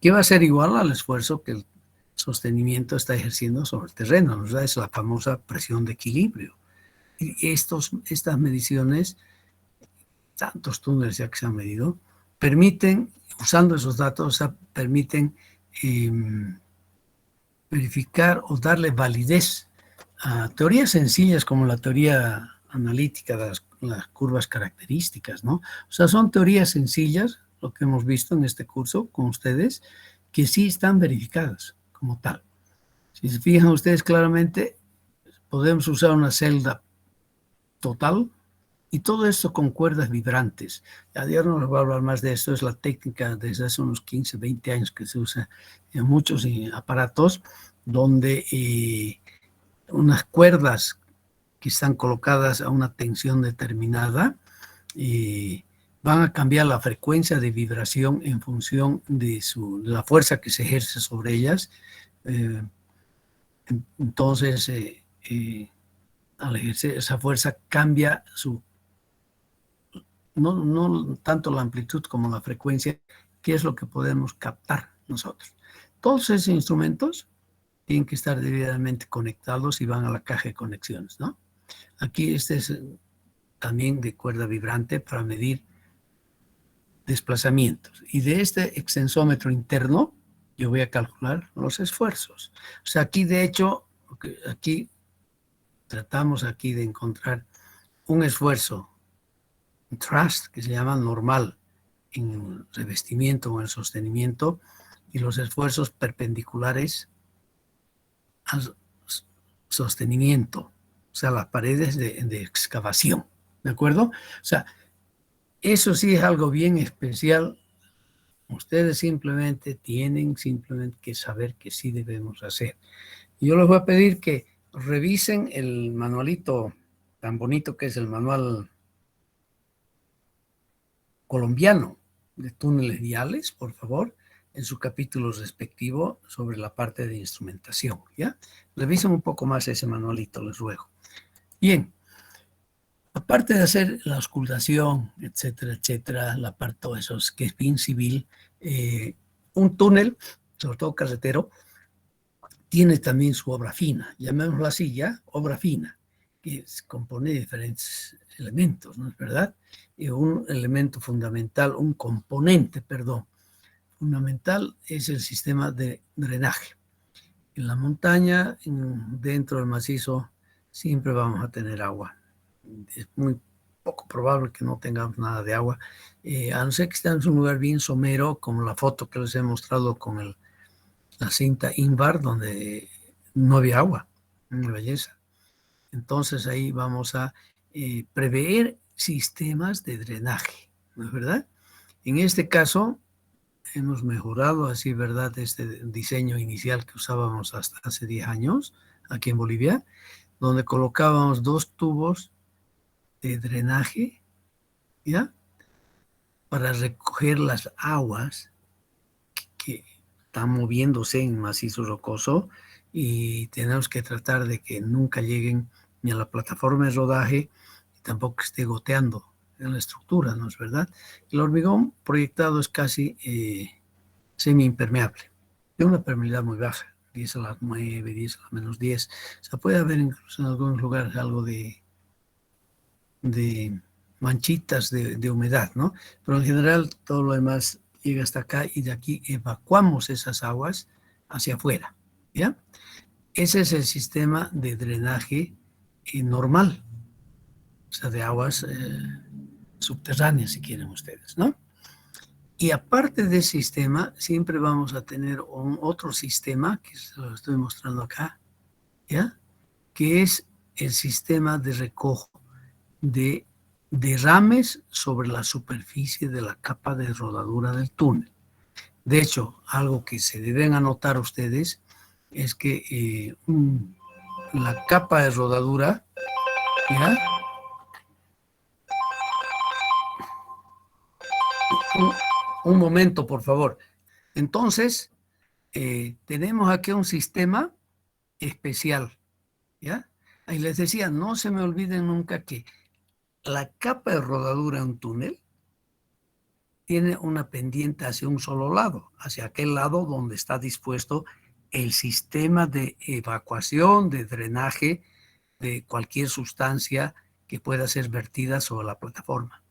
que va a ser igual al esfuerzo que el sostenimiento está ejerciendo sobre el terreno, ¿no? Es la famosa presión de equilibrio. Y estas mediciones, tantos túneles ya que se han medido, permiten, usando esos datos, o sea, permiten verificar o darle validez a teorías sencillas como la teoría analítica de las curvas características, ¿no? O sea, son teorías sencillas, lo que hemos visto en este curso con ustedes, que sí están verificadas como tal. Si se fijan ustedes claramente, podemos usar una celda total y todo esto con cuerdas vibrantes. A Dios no les voy a hablar más de esto, es la técnica desde hace unos 15, 20 años que se usa en muchos aparatos donde unas cuerdas que están colocadas a una tensión determinada van a cambiar la frecuencia de vibración en función de la fuerza que se ejerce sobre ellas. Entonces, al ejercer esa fuerza cambia no tanto la amplitud como la frecuencia, que es lo que podemos captar nosotros. Todos esos instrumentos tienen que estar debidamente conectados y van a la caja de conexiones, ¿no? Aquí este es también de cuerda vibrante para medir desplazamientos. Y de este extensómetro interno yo voy a calcular los esfuerzos. O sea, aquí de hecho, aquí tratamos aquí de encontrar un esfuerzo thrust, que se llama normal en el revestimiento o en el sostenimiento, y los esfuerzos perpendiculares al sostenimiento, o sea, las paredes de excavación, ¿de acuerdo? O sea, eso sí es algo bien especial. Ustedes tienen que saber que sí debemos hacer. Yo les voy a pedir que revisen el manualito tan bonito que es el manual colombiano de túneles viales, por favor, en su capítulo respectivo sobre la parte de instrumentación, ¿ya? Revisen un poco más ese manualito, les ruego. Bien, aparte de hacer la auscultación, etcétera, la parte de todo eso que es bien civil, un túnel, sobre todo carretero, tiene también su obra fina, llamémosla así ya, obra fina, que se compone de diferentes elementos, ¿no es verdad? Y un elemento fundamental, un componente, perdón, fundamental es el sistema de drenaje. En la montaña, dentro del macizo, siempre vamos a tener agua. Es muy poco probable que no tengamos nada de agua, a no ser que estemos en un lugar bien somero, como la foto que les he mostrado con la cinta Invar, donde no había agua, una belleza. Entonces ahí vamos a prever sistemas de drenaje, ¿no es verdad? En este caso, hemos mejorado así, ¿verdad?, este diseño inicial que usábamos hasta hace 10 años aquí en Bolivia, donde colocábamos 2 tubos de drenaje, ¿ya?, para recoger las aguas que están moviéndose en macizo rocoso y tenemos que tratar de que nunca lleguen ni a la plataforma de rodaje y tampoco esté goteando en la estructura, ¿no es verdad? El hormigón proyectado es casi semi-impermeable, de una permeabilidad muy baja, 10 a la 9, 10 a la menos 10. O sea, puede haber incluso en algunos lugares algo de manchitas de humedad, ¿no? Pero en general todo lo demás llega hasta acá y de aquí evacuamos esas aguas hacia afuera, ¿ya? Ese es el sistema de drenaje normal, o sea, de aguas subterráneas, si quieren ustedes, ¿no? Y aparte de ese sistema, siempre vamos a tener otro sistema, que se lo estoy mostrando acá, ¿ya? Que es el sistema de recojo de derrames sobre la superficie de la capa de rodadura del túnel. De hecho, algo que se deben anotar ustedes es que la capa de rodadura, ¿ya? Un momento, por favor. Entonces, tenemos aquí un sistema especial, ¿ya? Y les decía, no se me olviden nunca que la capa de rodadura de un túnel tiene una pendiente hacia un solo lado, hacia aquel lado donde está dispuesto el sistema de evacuación, de drenaje de cualquier sustancia que pueda ser vertida sobre la plataforma.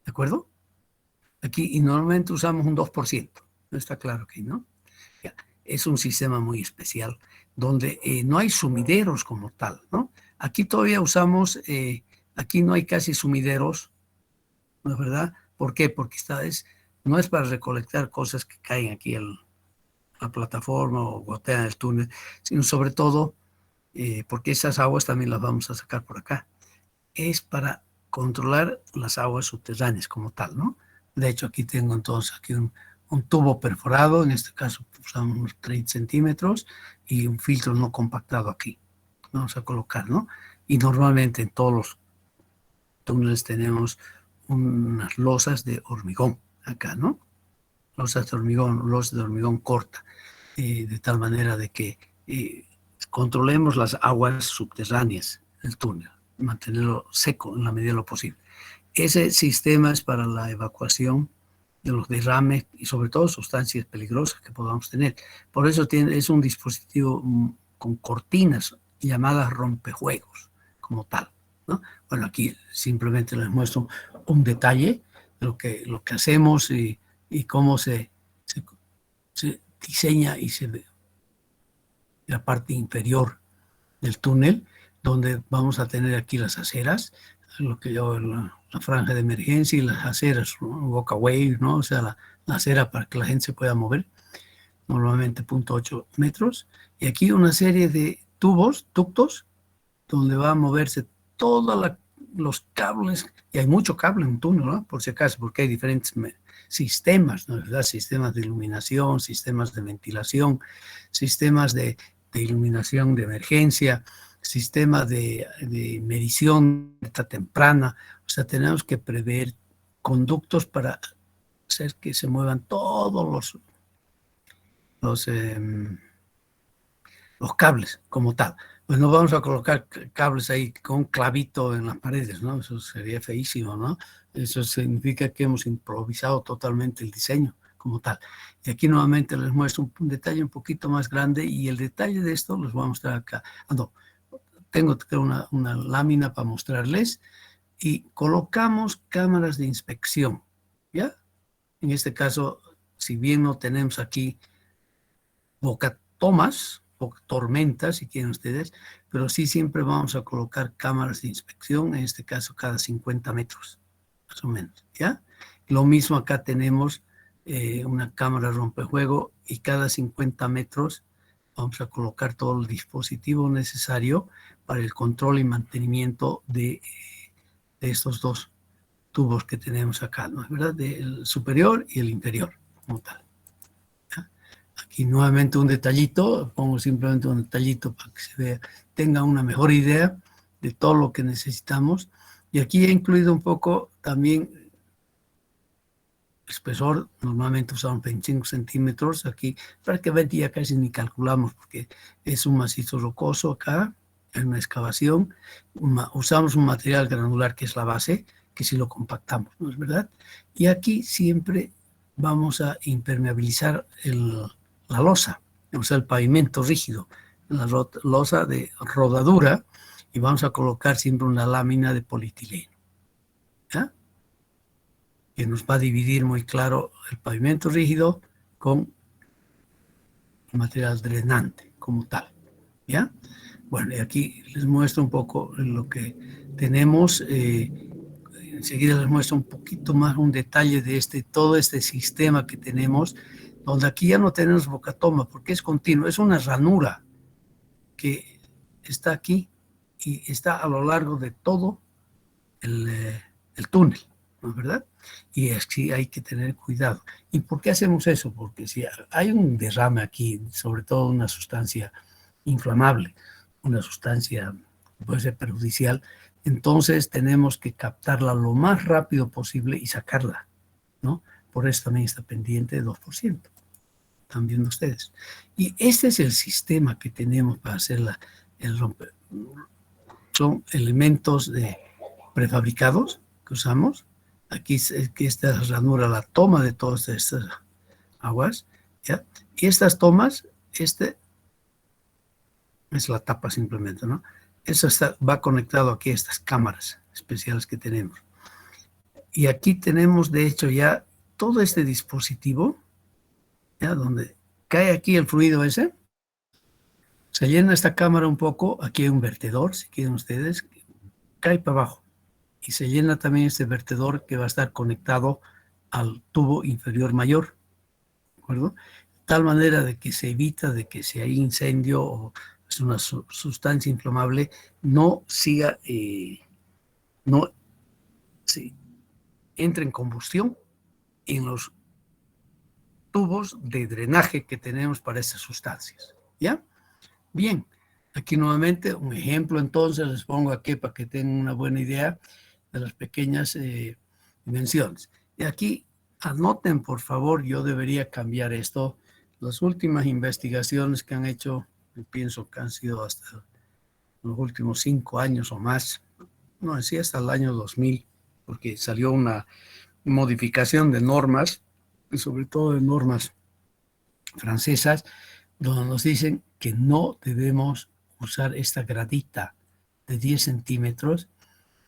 ¿De acuerdo? Aquí, y normalmente usamos un 2%. ¿No está claro aquí, no? Ya, es un sistema muy especial donde no hay sumideros como tal, ¿no? Aquí todavía usamos, aquí no hay casi sumideros, ¿no es verdad? ¿Por qué? Porque no es para recolectar cosas que caen aquí en la plataforma o gotean el túnel, sino sobre todo porque esas aguas también las vamos a sacar por acá. Es para controlar las aguas subterráneas como tal, ¿no? De hecho, aquí tengo entonces aquí un tubo perforado, en este caso usamos unos 30 centímetros y un filtro no compactado aquí. Vamos a colocar, ¿no? Y normalmente en todos los túneles tenemos unas losas de hormigón acá, ¿no? Losas de hormigón corta, de tal manera de que controlemos las aguas subterráneas del túnel, mantenerlo seco en la medida de lo posible. Ese sistema es para la evacuación de los derrames y sobre todo sustancias peligrosas que podamos tener. Por eso es un dispositivo con cortinas llamadas rompejuegos como tal, ¿no? Bueno, aquí simplemente les muestro un detalle de lo que hacemos y cómo se diseña y se ve la parte inferior del túnel, donde vamos a tener aquí las aceras, lo que yo la franja de emergencia y las aceras, walkway, ¿no? O sea, la acera para que la gente se pueda mover, normalmente 0.8 metros, y aquí una serie de tubos, ductos, donde va a moverse todos los cables, y hay mucho cable en un túnel, ¿no? Por si acaso, porque hay diferentes sistemas, ¿no? ¿Verdad? Sistemas de iluminación, sistemas de ventilación, sistemas de iluminación de emergencia, sistema de medición temprana. O sea, tenemos que prever conductos para hacer que se muevan todos los, eh, los cables como tal. Pues no vamos a colocar cables ahí con un clavito en las paredes, ¿no? Eso sería feísimo, ¿no? Eso significa que hemos improvisado totalmente el diseño como tal. Y aquí nuevamente les muestro un detalle un poquito más grande y el detalle de esto los voy a mostrar acá. No, tengo una lámina para mostrarles y colocamos cámaras de inspección, ¿ya? En este caso, si bien no tenemos aquí bocatomas o tormentas, si quieren ustedes, pero sí siempre vamos a colocar cámaras de inspección, en este caso cada 50 metros, más o menos, ¿ya? Lo mismo acá tenemos una cámara rompejuego y cada 50 metros vamos a colocar todo el dispositivo necesario para el control y mantenimiento de estos dos tubos que tenemos acá, ¿no es verdad? El superior y el inferior, como tal. Aquí nuevamente un detallito, pongo simplemente un detallito para que se vea, tenga una mejor idea de todo lo que necesitamos. Y aquí he incluido un poco también espesor, normalmente usamos 25 centímetros, aquí prácticamente ya casi ni calculamos porque es un macizo rocoso acá, en una excavación, usamos un material granular que es la base, que si lo compactamos, ¿no es verdad? Y aquí siempre vamos a impermeabilizar la losa, o sea, el pavimento rígido, la losa de rodadura, y vamos a colocar siempre una lámina de polietileno, ¿ya? Que nos va a dividir muy claro el pavimento rígido con material drenante como tal, ¿ya? Bueno, y aquí les muestro un poco lo que tenemos enseguida les muestro un poquito más un detalle de todo este sistema que tenemos, donde aquí ya no tenemos bocatoma, porque es continuo, es una ranura que está aquí y está a lo largo de todo el túnel, ¿no es verdad? Y así hay que tener cuidado. ¿Y por qué hacemos eso? Porque si hay un derrame aquí, sobre todo una sustancia inflamable, una sustancia que puede ser perjudicial, entonces tenemos que captarla lo más rápido posible y sacarla, ¿no? Por eso también está pendiente de 2%. Están viendo ustedes. Y este es el sistema que tenemos para hacer el romper. Son elementos prefabricados que usamos. Aquí esta ranura la toma de todas estas aguas, ¿ya? Y estas tomas, este es la tapa simplemente, ¿no? Eso va conectado aquí a estas cámaras especiales que tenemos. Y aquí tenemos, de hecho, ya todo este dispositivo, ¿ya? Donde cae aquí el fluido ese, se llena esta cámara un poco, aquí hay un vertedor, si quieren ustedes, cae para abajo. Y se llena también este vertedor que va a estar conectado al tubo inferior mayor, ¿de acuerdo? De tal manera de que se evita de que si hay incendio o es una sustancia inflamable, no siga, no sí, entre en combustión en los tubos de drenaje que tenemos para esas sustancias, ¿ya? Bien, aquí nuevamente un ejemplo, entonces les pongo aquí para que tengan una buena idea de las pequeñas dimensiones. Y aquí anoten, por favor, yo debería cambiar esto. Las últimas investigaciones que han hecho, pienso que han sido hasta los últimos 5 años o más, no, así hasta el año 2000, porque salió una modificación de normas, y sobre todo de normas francesas, donde nos dicen que no debemos usar esta gradita de 10 centímetros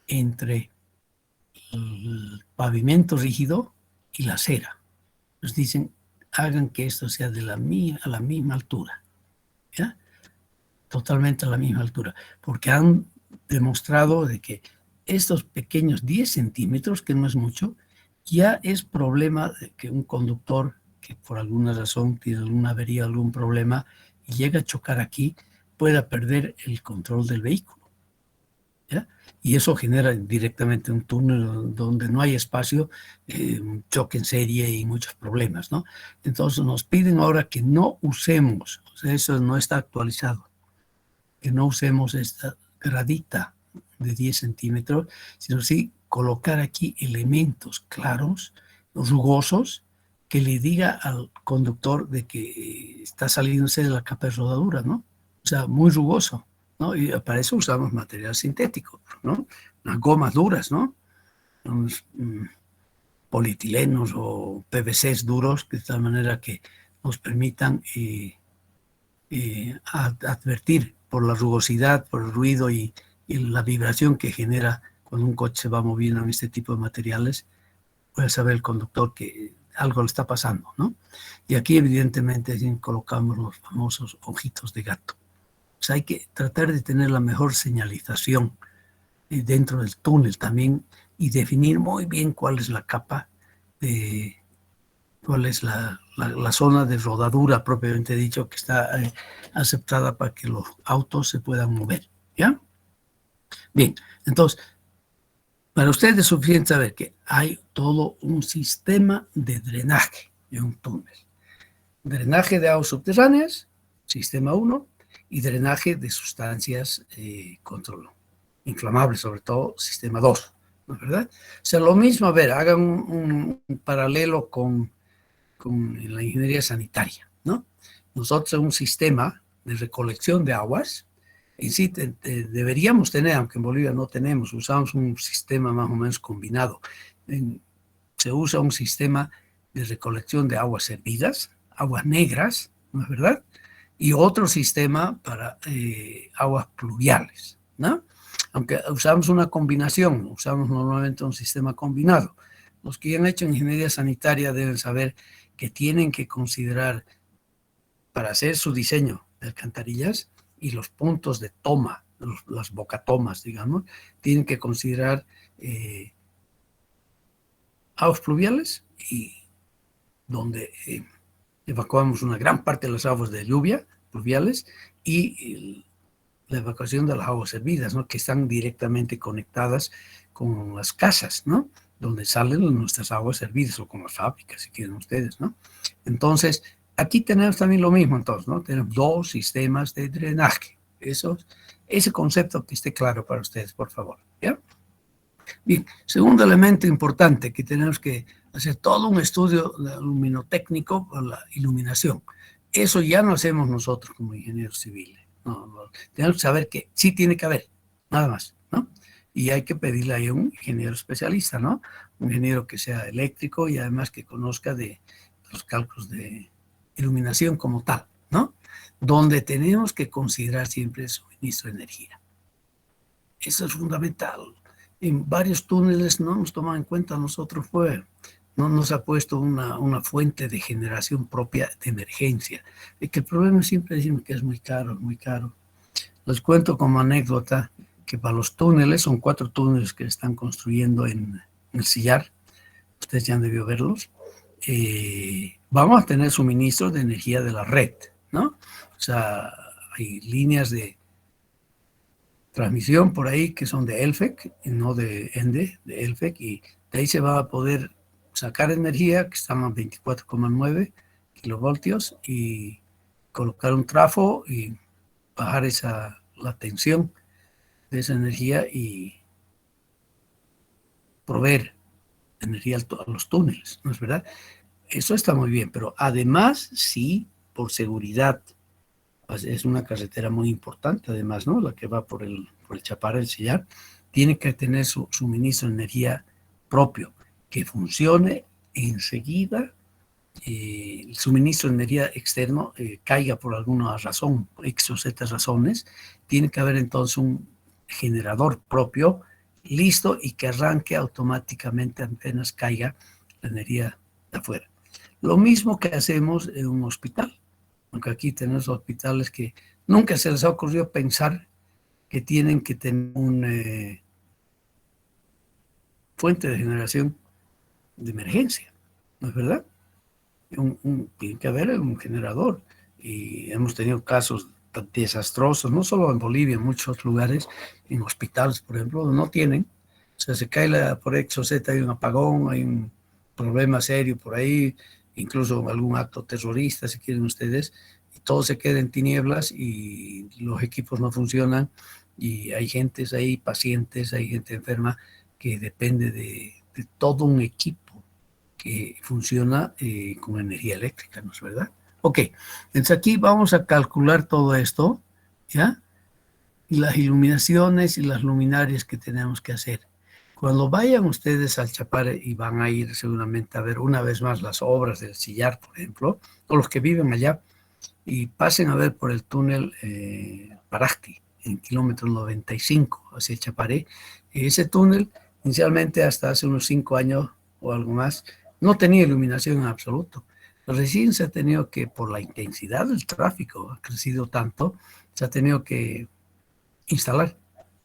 entre el pavimento rígido y la acera. Nos dicen, hagan que esto sea a la misma altura, ¿ya? Totalmente a la misma altura, porque han demostrado de que estos pequeños 10 centímetros, que no es mucho, ya es problema de que un conductor que por alguna razón tiene alguna avería, algún problema, y llega a chocar aquí, pueda perder el control del vehículo, ¿ya? Y eso genera directamente un túnel donde no hay espacio, un choque en serie y muchos problemas, ¿no? Entonces nos piden ahora que no usemos, o sea, eso no está actualizado, que no usemos esta gradita de 10 centímetros, sino sí colocar aquí elementos claros, rugosos, que le diga al conductor de que está saliéndose de la capa de rodadura, ¿no? O sea, muy rugoso, ¿no? Y para eso usamos material sintético, ¿no? Unas gomas duras, ¿no? Unos polietilenos o PVCs duros, de tal manera que nos permitan advertir por la rugosidad, por el ruido y la vibración que genera cuando un coche se va moviendo en este tipo de materiales, puede saber el conductor que algo le está pasando, ¿no? Y aquí evidentemente colocamos los famosos ojitos de gato. O sea, hay que tratar de tener la mejor señalización dentro del túnel también y definir muy bien cuál es la capa de cuál es la zona de rodadura propiamente dicho que está aceptada para que los autos se puedan mover, ¿ya? Bien, entonces, para ustedes es suficiente saber que hay todo un sistema de drenaje en un túnel. Drenaje de aguas subterráneas, sistema 1, y drenaje de sustancias inflamables, sobre todo sistema 2, ¿no es verdad? O sea, lo mismo, a ver, hagan un paralelo con la ingeniería sanitaria, ¿no? Nosotros un sistema de recolección de aguas, en sí deberíamos tener, aunque en Bolivia no tenemos, usamos un sistema más o menos combinado. Se usa un sistema de recolección de aguas hervidas, aguas negras, ¿no es verdad? Y otro sistema para aguas pluviales, ¿no? Aunque usamos una combinación, usamos normalmente un sistema combinado. Los que han hecho ingeniería sanitaria deben saber que tienen que considerar para hacer su diseño de alcantarillas y los puntos de toma, las bocatomas, digamos, tienen que considerar aguas pluviales y donde evacuamos una gran parte de las aguas de lluvia pluviales y la evacuación de las aguas hervidas, ¿no? Que están directamente conectadas con las casas, ¿no? Donde salen nuestras aguas hervidas o con las fábricas, si quieren ustedes, ¿no? Entonces, aquí tenemos también lo mismo, entonces, ¿no? Tenemos 2 sistemas de drenaje. Ese concepto que esté claro para ustedes, por favor, ¿ya? Bien, segundo elemento importante que tenemos que hacer todo un estudio luminotécnico para la iluminación. Eso ya no hacemos nosotros como ingenieros civiles. No, tenemos que saber que sí tiene que haber, nada más, ¿no? Y hay que pedirle ahí a un ingeniero especialista, ¿no? Un ingeniero que sea eléctrico y además que conozca de los cálculos de iluminación como tal, ¿no? Donde tenemos que considerar siempre el suministro de energía. Eso es fundamental. En varios túneles no nos toman en cuenta nosotros, no nos ha puesto una fuente de generación propia de emergencia. Y que el problema siempre decimos que es muy caro, muy caro. Les cuento como anécdota que para los túneles, son 4 túneles que están construyendo en el Sillar, ustedes ya han debido verlos, vamos a tener suministro de energía de la red, ¿no? O sea, hay líneas de transmisión por ahí que son de ELFEC, y no de ENDE, de ELFEC, y de ahí se va a poder sacar energía, que están a 24,9 kilovoltios, y colocar un trafo y bajar la tensión de esa energía y proveer energía a los túneles, ¿no es verdad? Eso está muy bien, pero además, sí, por seguridad, pues es una carretera muy importante, además, ¿no? La que va por el Chapare, el Sillar, tiene que tener su suministro de energía propio, que funcione enseguida. El suministro de energía externo caiga por alguna razón, X o Z razones, tiene que haber entonces un generador propio listo y que arranque automáticamente apenas caiga la energía de afuera. Lo mismo que hacemos en un hospital, aunque aquí tenemos hospitales que nunca se les ha ocurrido pensar que tienen que tener una fuente de generación de emergencia, ¿no es verdad? Tiene que haber un generador. Y hemos tenido casos desastrosos, no solo en Bolivia, en muchos lugares, en hospitales, por ejemplo, no tienen. O sea, se cae por X o Z, hay un apagón, hay un problema serio por ahí, incluso algún acto terrorista, si quieren ustedes, y todo se queda en tinieblas y los equipos no funcionan y hay gentes ahí, pacientes, hay gente enferma que depende de todo un equipo que funciona con energía eléctrica, ¿no es verdad? Ok, entonces aquí vamos a calcular todo esto, ¿ya? Y las iluminaciones y las luminarias que tenemos que hacer. Cuando vayan ustedes al Chapare y van a ir seguramente a ver una vez más las obras del Sillar, por ejemplo, o los que viven allá, y pasen a ver por el túnel Paracti, en kilómetro 95 hacia el Chapare. Ese túnel, inicialmente hasta hace unos 5 años o algo más, no tenía iluminación en absoluto. Recién se ha tenido que, por la intensidad del tráfico, ha crecido tanto, se ha tenido que instalar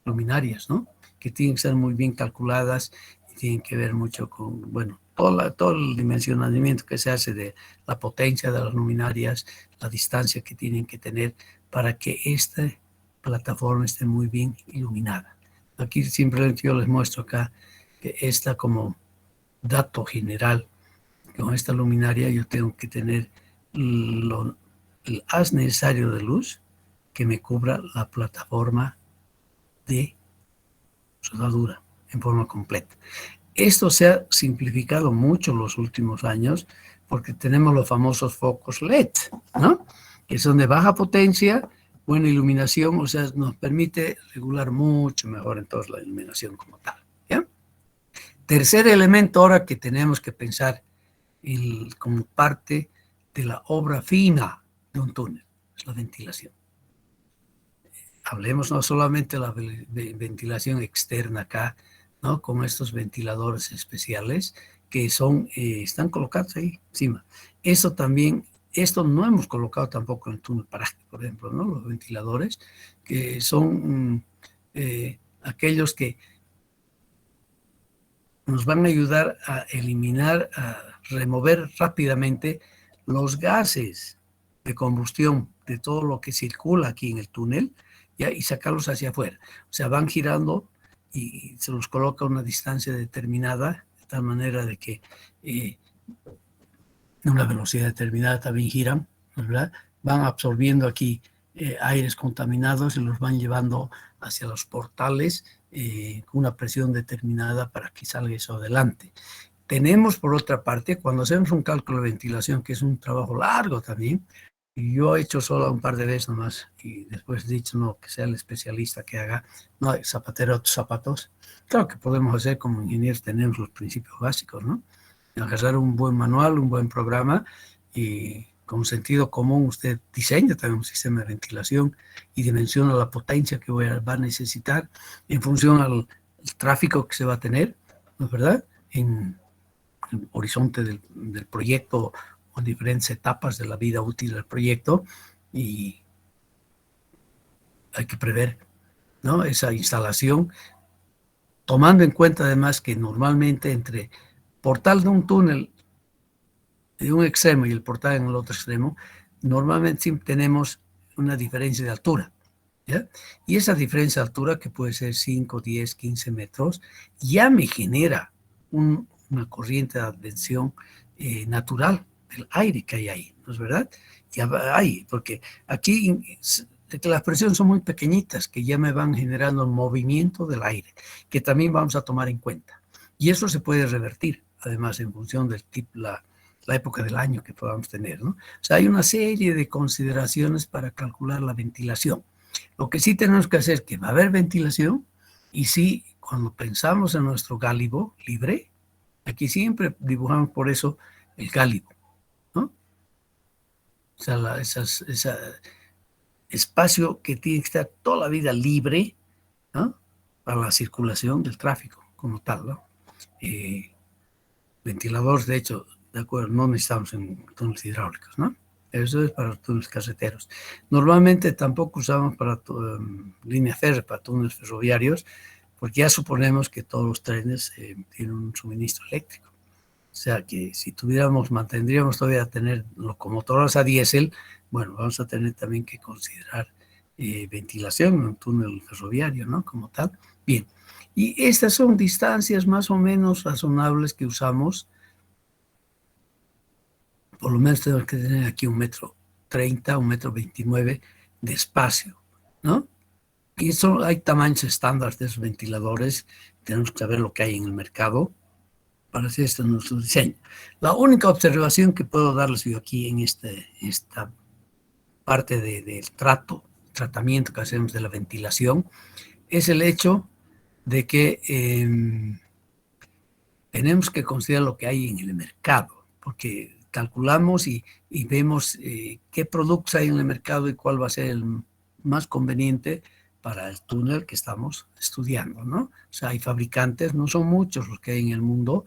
luminarias, ¿no? Que tienen que ser muy bien calculadas y tienen que ver mucho con, bueno, todo el dimensionamiento que se hace de la potencia de las luminarias, la distancia que tienen que tener para que esta plataforma esté muy bien iluminada. Aquí simplemente yo les muestro acá que esta como dato general, con esta luminaria yo tengo que tener el haz necesario de luz que me cubra la plataforma de soldadura en forma completa. Esto se ha simplificado mucho en los últimos años porque tenemos los famosos focos LED, ¿no? Que son de baja potencia, buena iluminación, o sea, nos permite regular mucho mejor entonces la iluminación como tal, ¿ya? Tercer elemento ahora que tenemos que pensar como parte de la obra fina de un túnel, es la ventilación. Hablemos no solamente de la ventilación externa acá, ¿no? Con estos ventiladores especiales que están colocados ahí encima. Esto no hemos colocado tampoco en el túnel Paracti, por ejemplo, ¿no? Los ventiladores, que son aquellos que nos van a ayudar a eliminar, a remover rápidamente los gases de combustión de todo lo que circula aquí en el túnel, ¿ya? Y sacarlos hacia afuera. O sea, van girando y se los coloca a una distancia determinada, de tal manera de que a una velocidad determinada también giran, ¿verdad? Van absorbiendo aquí aires contaminados y los van llevando hacia los portales con una presión determinada para que salga eso adelante. Tenemos, por otra parte, cuando hacemos un cálculo de ventilación, que es un trabajo largo también, y yo he hecho solo un par de veces nomás, y después he dicho, no, que sea el especialista que haga, no, zapatero a tus zapatos. Claro que podemos hacer como ingenieros, tenemos los principios básicos, ¿no? Agarrar un buen manual, un buen programa, y con sentido común usted diseña también un sistema de ventilación y dimensiona la potencia que va a necesitar en función al tráfico que se va a tener, ¿no es verdad? En el horizonte del proyecto o diferentes etapas de la vida útil del proyecto, y hay que prever, ¿no?, esa instalación, tomando en cuenta además que normalmente entre portal de un túnel de un extremo y el portal en el otro extremo, normalmente siempre tenemos una diferencia de altura, ¿ya? Y esa diferencia de altura, que puede ser 5, 10, 15 metros, ya me genera una corriente de advención natural del aire que hay ahí, ¿no es verdad? Ya hay, porque aquí las presiones son muy pequeñitas, que ya me van generando un movimiento del aire, que también vamos a tomar en cuenta. Y eso se puede revertir, además, en función del tipo, la época del año que podamos tener, ¿no? O sea, hay una serie de consideraciones para calcular la ventilación. Lo que sí tenemos que hacer es que va a haber ventilación, y sí, cuando pensamos en nuestro gálibo libre, aquí siempre dibujamos por eso el gálibo, ¿no? O sea, ese espacio que tiene que estar toda la vida libre, ¿no?, para la circulación del tráfico como tal, ¿no? Ventiladores, de hecho, de acuerdo, no necesitamos en túneles hidráulicos, ¿no? Eso es para túneles carreteros. Normalmente tampoco usamos para línea férrea, para túneles ferroviarios, porque ya suponemos que todos los trenes tienen un suministro eléctrico. O sea que si mantendríamos todavía tener locomotoras a diésel, bueno, vamos a tener también que considerar ventilación en un túnel ferroviario, ¿no?, como tal. Bien, y estas son distancias más o menos razonables que usamos. Por lo menos tenemos que tener aquí 1,30 m, 1,29 m de espacio, ¿no? Y eso, hay tamaños estándar de esos ventiladores, tenemos que saber lo que hay en el mercado para hacer esto en nuestro diseño. La única observación que puedo darles yo aquí en esta parte del tratamiento que hacemos de la ventilación, es el hecho de que tenemos que considerar lo que hay en el mercado, porque calculamos y vemos qué productos hay en el mercado y cuál va a ser el más conveniente para el túnel que estamos estudiando, ¿no? O sea, hay fabricantes, no son muchos los que hay en el mundo,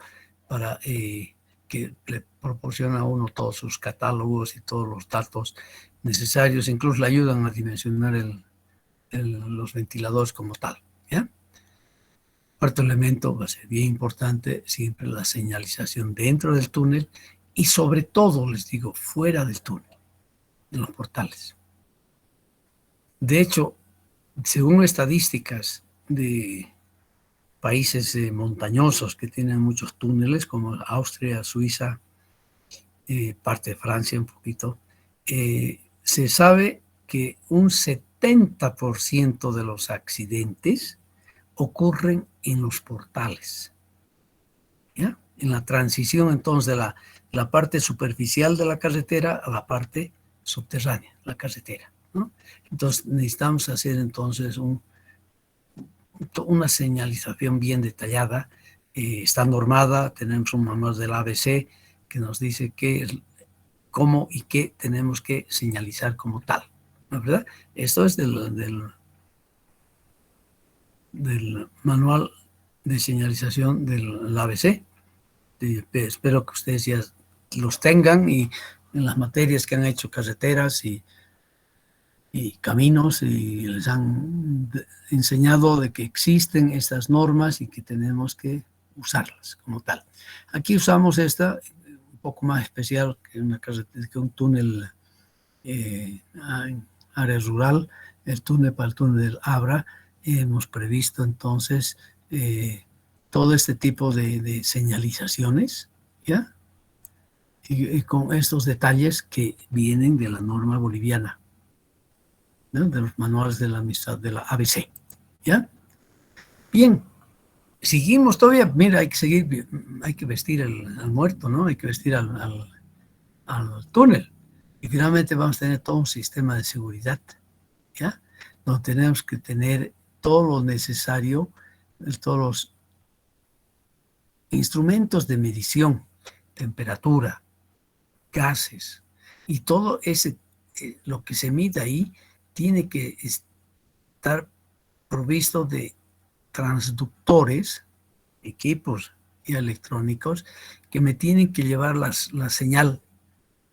para que le proporciona a uno todos sus catálogos y todos los datos necesarios, incluso le ayudan a dimensionar los ventiladores como tal, ¿ya? Cuarto elemento va a ser bien importante, siempre la señalización dentro del túnel y sobre todo, les digo, fuera del túnel, en los portales. De hecho, según estadísticas de países montañosos que tienen muchos túneles, como Austria, Suiza, parte de Francia un poquito, se sabe que un 70% de los accidentes ocurren en los portales, ¿ya? En la transición entonces de la parte superficial de la carretera a la parte subterránea, la carretera, ¿no? Entonces necesitamos hacer entonces una señalización bien detallada, está normada, tenemos un manual del ABC que nos dice cómo y qué tenemos que señalizar como tal, ¿no es verdad? Esto es del manual de señalización del ABC. Espero que ustedes ya los tengan, y en las materias que han hecho carreteras y caminos, y les han enseñado de que existen estas normas y que tenemos que usarlas como tal. Aquí usamos esta, un poco más especial que un túnel en área rural, el túnel para el túnel del Abra. Hemos previsto entonces todo este tipo de señalizaciones, ¿ya? Y con estos detalles que vienen de la norma boliviana, ¿no? De los manuales de la amistad de la ABC, ¿ya? Bien, seguimos todavía, mira, hay que seguir, hay que vestir al muerto, ¿no? Hay que vestir al túnel. Y finalmente vamos a tener todo un sistema de seguridad, ¿ya? Donde tenemos que tener todo lo necesario, todos los instrumentos de medición, temperatura, gases, y todo ese, lo que se mide ahí, tiene que estar provisto de transductores, equipos y electrónicos que me tienen que llevar la señal,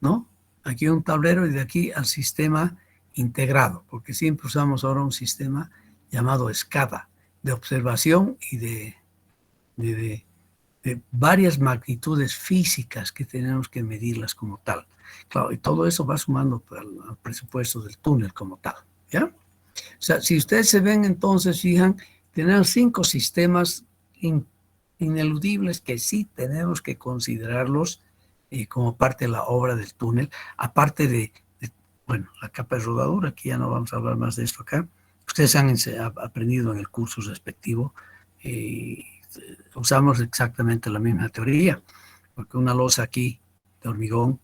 ¿no? Aquí un tablero y de aquí al sistema integrado, porque siempre usamos ahora un sistema llamado SCADA, de observación y de varias magnitudes físicas que tenemos que medirlas como tal. Claro, y todo eso va sumando al presupuesto del túnel como tal, ¿ya? O sea, si ustedes se ven entonces, fijan, tenemos 5 sistemas ineludibles que sí tenemos que considerarlos como parte de la obra del túnel, aparte bueno, la capa de rodadura, aquí ya no vamos a hablar más de esto acá. Ustedes han aprendido en el curso respectivo, usamos exactamente la misma teoría, porque una losa aquí de hormigón,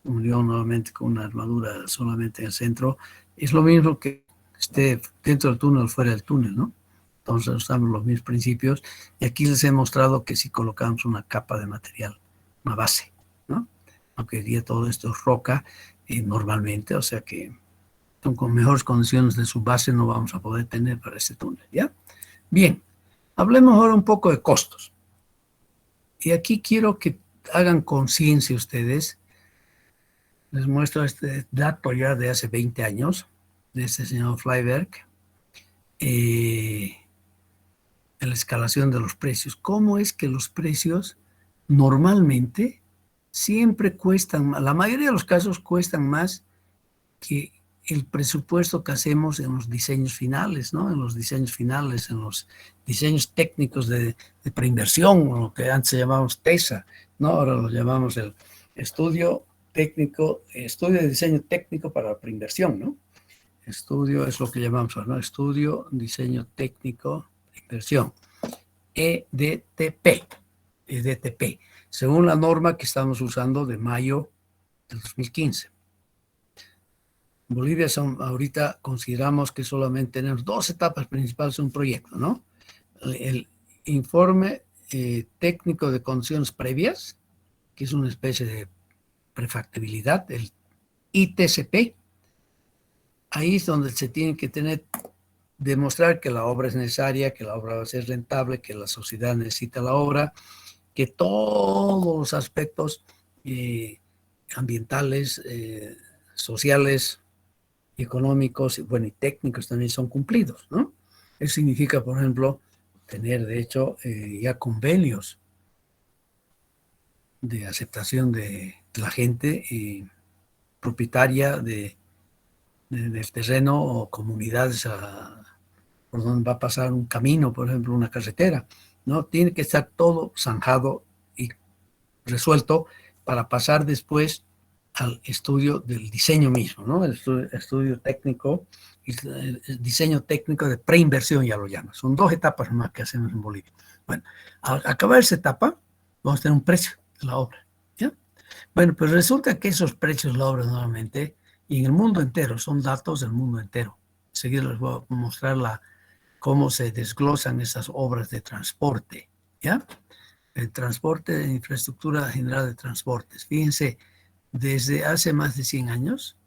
unió nuevamente con una armadura solamente en el centro, es lo mismo que esté dentro del túnel o fuera del túnel, ¿no? Entonces usamos los mismos principios y aquí les he mostrado que si colocamos una capa de material, una base, ¿no? Aunque día todo esto es roca normalmente, o sea que con mejores condiciones de su base no vamos a poder tener para este túnel, ¿ya? Bien, hablemos ahora un poco de costos. Y aquí quiero que hagan conciencia ustedes. Les muestro este dato ya de hace 20 años, de este señor Flyberg, la escalación de los precios. ¿Cómo es que los precios normalmente siempre cuestan, la mayoría de los casos cuestan más que el presupuesto que hacemos en los diseños finales, ¿no? En los diseños finales, en los diseños técnicos de preinversión, o lo que antes llamábamos TESA, ¿no? Ahora lo llamamos el estudio técnico, estudio de diseño técnico para la preinversión, ¿no? Estudio es lo que llamamos, ¿no? Estudio, diseño técnico, inversión. EDTP, EDTP, según la norma que estamos usando de mayo del 2015. En Bolivia ahorita consideramos que solamente tenemos 2 etapas principales de un proyecto, ¿no? El informe técnico de condiciones previas, que es una especie de prefactibilidad, el ITCP. Ahí es donde se tiene que demostrar que la obra es necesaria, que la obra va a ser rentable, que la sociedad necesita la obra, que todos los aspectos ambientales, sociales, económicos, bueno, y técnicos también son cumplidos, ¿no? Eso significa, por ejemplo, tener, de hecho, ya convenios de aceptación de la gente propietaria del terreno o comunidades por donde va a pasar un camino, por ejemplo, una carretera, ¿no? Tiene que estar todo zanjado y resuelto para pasar después al estudio del diseño mismo, ¿no? El estudio técnico, el diseño técnico de preinversión ya lo llaman. Son 2 etapas más que hacemos en Bolivia. Bueno, al acabar esa etapa, vamos a tener un precio de la obra, ¿ya? Bueno, pues resulta que esos precios de la obra normalmente, y en el mundo entero, son datos del mundo entero. Enseguida les voy a mostrar cómo se desglosan esas obras de transporte, ¿ya? El transporte de infraestructura general de transportes. Fíjense, desde hace más de 100 años,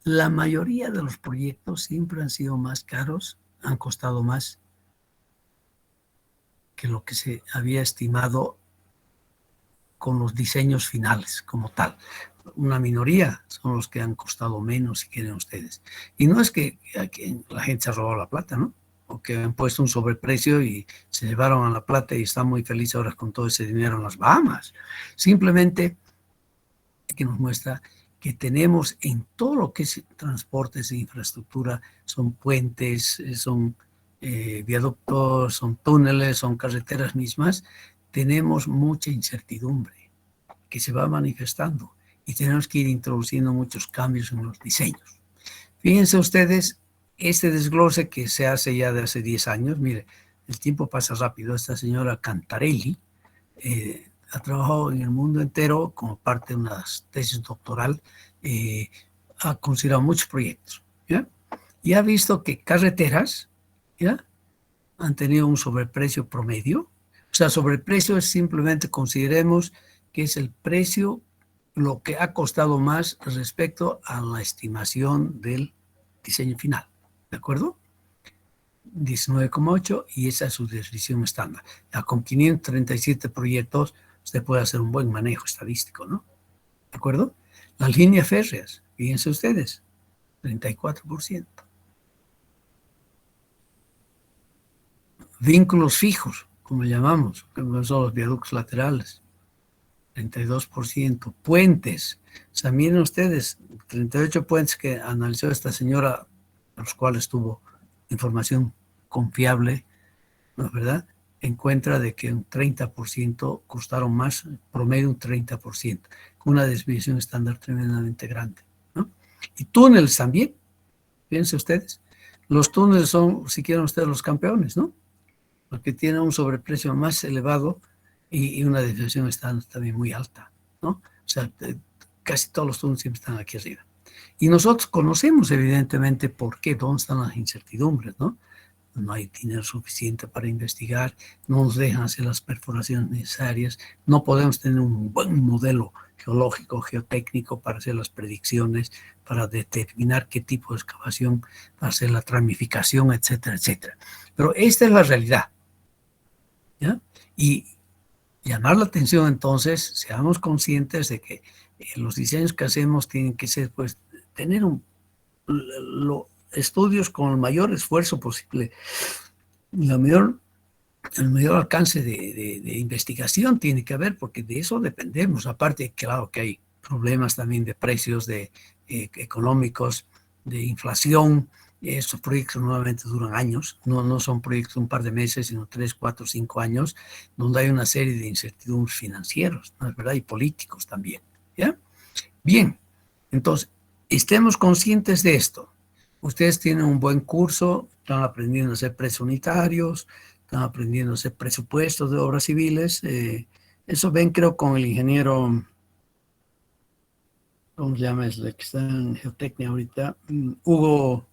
la mayoría de los proyectos siempre han sido más caros, han costado más que lo que se había estimado con los diseños finales como tal. Una minoría son los que han costado menos, si quieren ustedes. Y no es que la gente se ha robado la plata, ¿no? o que han puesto un sobreprecio y se llevaron a la plata y están muy felices ahora con todo ese dinero en las Bahamas. Simplemente que nos muestra que tenemos en todo lo que es transportes e infraestructura, son puentes, son viaductos, son túneles, son carreteras mismas, tenemos mucha incertidumbre que se va manifestando y tenemos que ir introduciendo muchos cambios en los diseños. Fíjense ustedes, este desglose que se hace ya de hace 10 años, mire, el tiempo pasa rápido. Esta señora Cantarelli ha trabajado en el mundo entero como parte de una tesis doctoral, ha considerado muchos proyectos, ¿ya? Y ha visto que carreteras, ¿ya?, han tenido un sobreprecio promedio. O sea, sobreprecio es simplemente, consideremos que es el precio, lo que ha costado más respecto a la estimación del diseño final, ¿de acuerdo? 19,8 y esa es su desviación estándar. Ya con 537 proyectos usted puede hacer un buen manejo estadístico, ¿no? ¿De acuerdo? Las líneas férreas, fíjense ustedes, 34%. Vínculos fijos, como llamamos, que son los viaductos laterales, 32%. Puentes, o sea, miren ustedes, 38 puentes que analizó esta señora, los cuales tuvo información confiable, ¿no es verdad? Encuentra de que un 30% costaron más, promedio un 30%, con una desviación estándar tremendamente grande, ¿no? Y túneles también, fíjense ustedes, los túneles son, si quieren ustedes, los campeones, ¿no? Porque tienen un sobreprecio más elevado y una desviación estándar también muy alta, ¿no? O sea, casi todos los túneles siempre están aquí arriba. Y nosotros conocemos evidentemente por qué, dónde están las incertidumbres, ¿no? No hay dinero suficiente para investigar, no nos dejan hacer las perforaciones necesarias, no podemos tener un buen modelo geológico, geotécnico para hacer las predicciones, para determinar qué tipo de excavación, para hacer la tramificación, etcétera, etcétera. Pero esta es la realidad, ¿ya? Y llamar la atención entonces, seamos conscientes de que los diseños que hacemos tienen que ser, pues, tener estudios con el mayor esfuerzo posible, el mayor alcance de investigación tiene que haber, porque de eso dependemos. Aparte, claro que hay problemas también de precios económicos, de inflación. Estos proyectos nuevamente duran años, no son proyectos de un par de meses, sino 3, 4, 5 años, donde hay una serie de incertidumbres financieros, ¿no es verdad? Y políticos también, ¿ya? Bien, entonces, estemos conscientes de esto. Ustedes tienen un buen curso, están aprendiendo a hacer precios unitarios, están aprendiendo a hacer presupuestos de obras civiles. Eso ven, creo, con el ingeniero, ¿cómo se llama? Es el que está en Geotecnia ahorita, Hugo,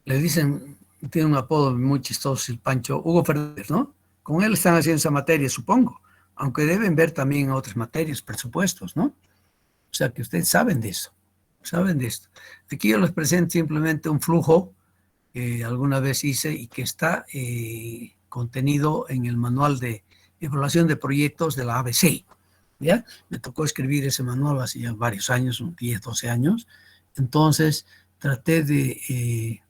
le dicen, tiene un apodo muy chistoso, el Pancho, Hugo Fernández, ¿no? Con él están haciendo esa materia, supongo, aunque deben ver también otras materias, presupuestos, ¿no? O sea que ustedes saben de eso, saben de esto. Aquí yo les presento simplemente un flujo que alguna vez hice y que está contenido en el manual de evaluación de proyectos de la ABC, ¿ya? Me tocó escribir ese manual hace ya varios años, 10, 12 años. Entonces traté de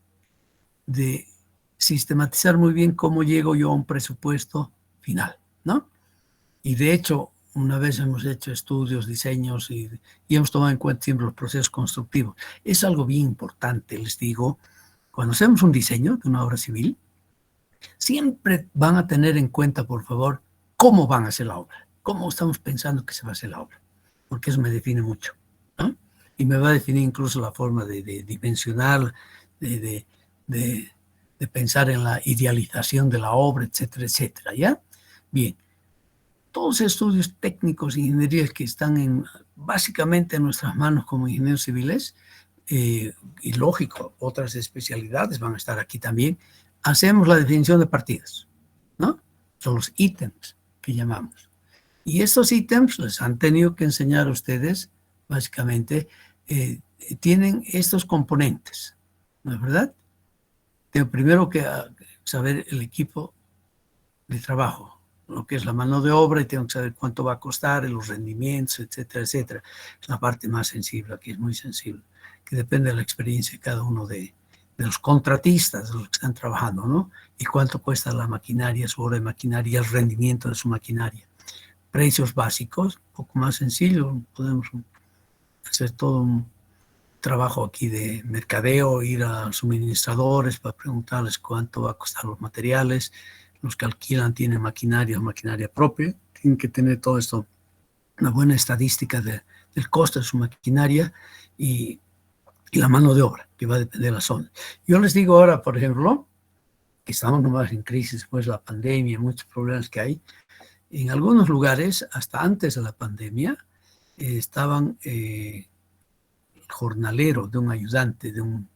sistematizar muy bien cómo llego yo a un presupuesto final, ¿no? Y de hecho, una vez hemos hecho estudios, diseños y hemos tomado en cuenta siempre los procesos constructivos. Es algo bien importante, les digo, cuando hacemos un diseño de una obra civil, siempre van a tener en cuenta, por favor, cómo van a hacer la obra, cómo estamos pensando que se va a hacer la obra, porque eso me define mucho, ¿no? Y me va a definir incluso la forma de dimensionar, de pensar en la idealización de la obra, etcétera, etcétera, ¿ya? Bien. Todos los estudios técnicos, ingenierías que están básicamente en nuestras manos como ingenieros civiles, y lógico, otras especialidades van a estar aquí también, hacemos la definición de partidas, ¿no? Son los ítems que llamamos. Y estos ítems les han tenido que enseñar a ustedes, básicamente, tienen estos componentes, ¿no es verdad? Tengo primero que saber el equipo de trabajo, lo que es la mano de obra, y tengo que saber cuánto va a costar, los rendimientos, etcétera, etcétera. Es la parte más sensible, aquí es muy sensible, que depende de la experiencia de cada uno de los contratistas, de los que están trabajando, ¿no? Y cuánto cuesta la maquinaria, su hora de maquinaria, el rendimiento de su maquinaria. Precios básicos, un poco más sencillo, podemos hacer todo un trabajo aquí de mercadeo, ir a suministradores para preguntarles cuánto va a costar los materiales, los que alquilan tienen maquinaria propia, tienen que tener todo esto, una buena estadística del costo de su maquinaria y la mano de obra, que va a depender de la zona. Yo les digo ahora, por ejemplo, que estamos nomás en crisis después de la pandemia, muchos problemas que hay. En algunos lugares, hasta antes de la pandemia, estaban el jornalero de un ayudante, de un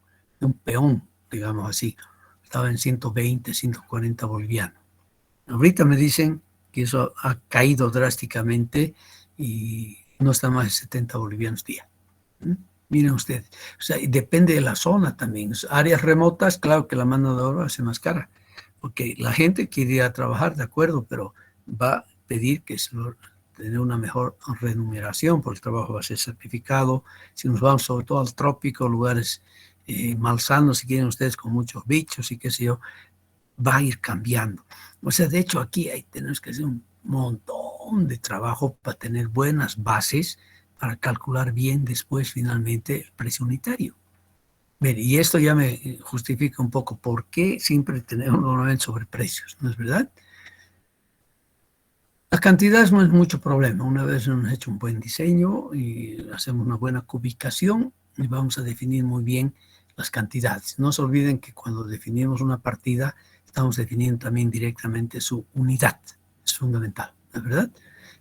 peón, digamos así, estaba en 120, 140 bolivianos. Ahorita me dicen que eso ha caído drásticamente y no está más de 70 bolivianos día. Miren ustedes, o sea, y depende de la zona también. Áreas remotas, claro que la mano de obra hace más cara, porque la gente quiere ir a trabajar, de acuerdo, pero va a pedir que tener una mejor remuneración, porque el trabajo va a ser certificado. Si nos vamos sobre todo al trópico, lugares malsanos, si quieren ustedes, con muchos bichos y qué sé yo, va a ir cambiando. O sea, de hecho, aquí tenemos que hacer un montón de trabajo para tener buenas bases para calcular bien después finalmente el precio unitario. Y esto ya me justifica un poco por qué siempre tenemos normalmente sobreprecios, ¿no es verdad? Las cantidades no es mucho problema. Una vez hemos hecho un buen diseño y hacemos una buena cubicación y vamos a definir muy bien las cantidades. No se olviden que cuando definimos una partida estamos definiendo también directamente su unidad. Es fundamental, ¿no es verdad?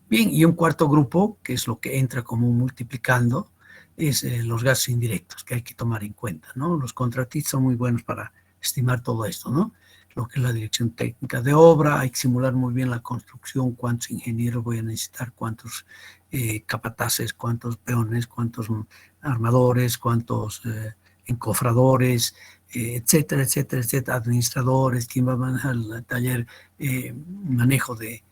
Bien, y un cuarto grupo, que es lo que entra como multiplicando, es los gastos indirectos que hay que tomar en cuenta, ¿no? Los contratistas son muy buenos para estimar todo esto, ¿no? Lo que es la dirección técnica de obra, hay que simular muy bien la construcción, cuántos ingenieros voy a necesitar, cuántos capataces, cuántos peones, cuántos armadores, cuántos encofradores, etcétera, etcétera, etcétera, administradores, quién va a manejar el taller, manejo de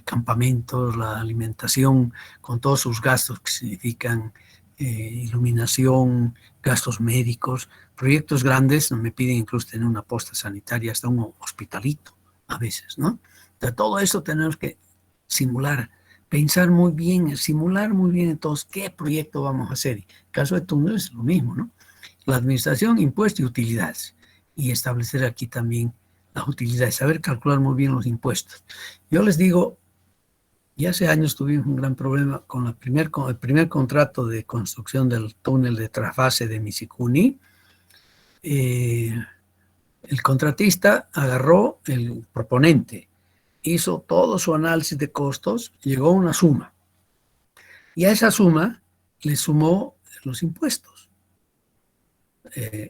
campamentos, la alimentación, con todos sus gastos que significan iluminación, gastos médicos, proyectos grandes, me piden incluso tener una posta sanitaria, hasta un hospitalito a veces, ¿no? O sea, todo eso tenemos que simular, pensar muy bien, simular muy bien entonces qué proyecto vamos a hacer. En el caso de túneles es lo mismo, ¿no? La administración, impuestos y utilidades. Y establecer aquí también las utilidades, saber calcular muy bien los impuestos. Yo les digo, ya hace años tuvimos un gran problema con el primer contrato de construcción del túnel de trasvase de Misicuni. El contratista agarró, el proponente, hizo todo su análisis de costos, llegó a una suma. Y a esa suma le sumó los impuestos,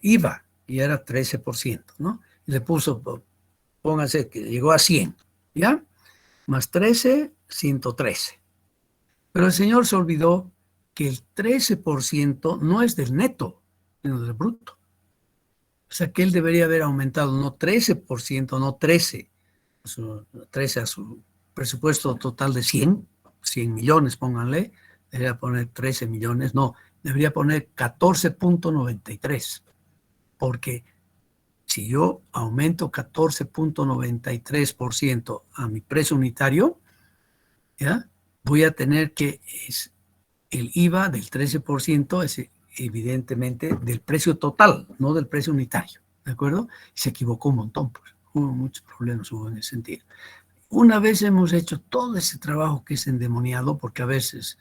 IVA, y era 13%, ¿no? Y le puso, pónganse que llegó a 100, ¿ya? Más 13, 113. Pero el señor se olvidó que el 13% no es del neto, sino del bruto. O sea que él debería haber aumentado no 13%, no 13, 13 a su presupuesto total de 100 millones, pónganle, debería poner 13 millones, no, debería poner 14.93, porque si yo aumento 14.93% a mi precio unitario, ¿ya? Voy a tener que el IVA del 13% es evidentemente del precio total, no del precio unitario, ¿de acuerdo? Se equivocó un montón, pues, hubo muchos problemas en ese sentido. Una vez hemos hecho todo ese trabajo que es endemoniado, porque a veces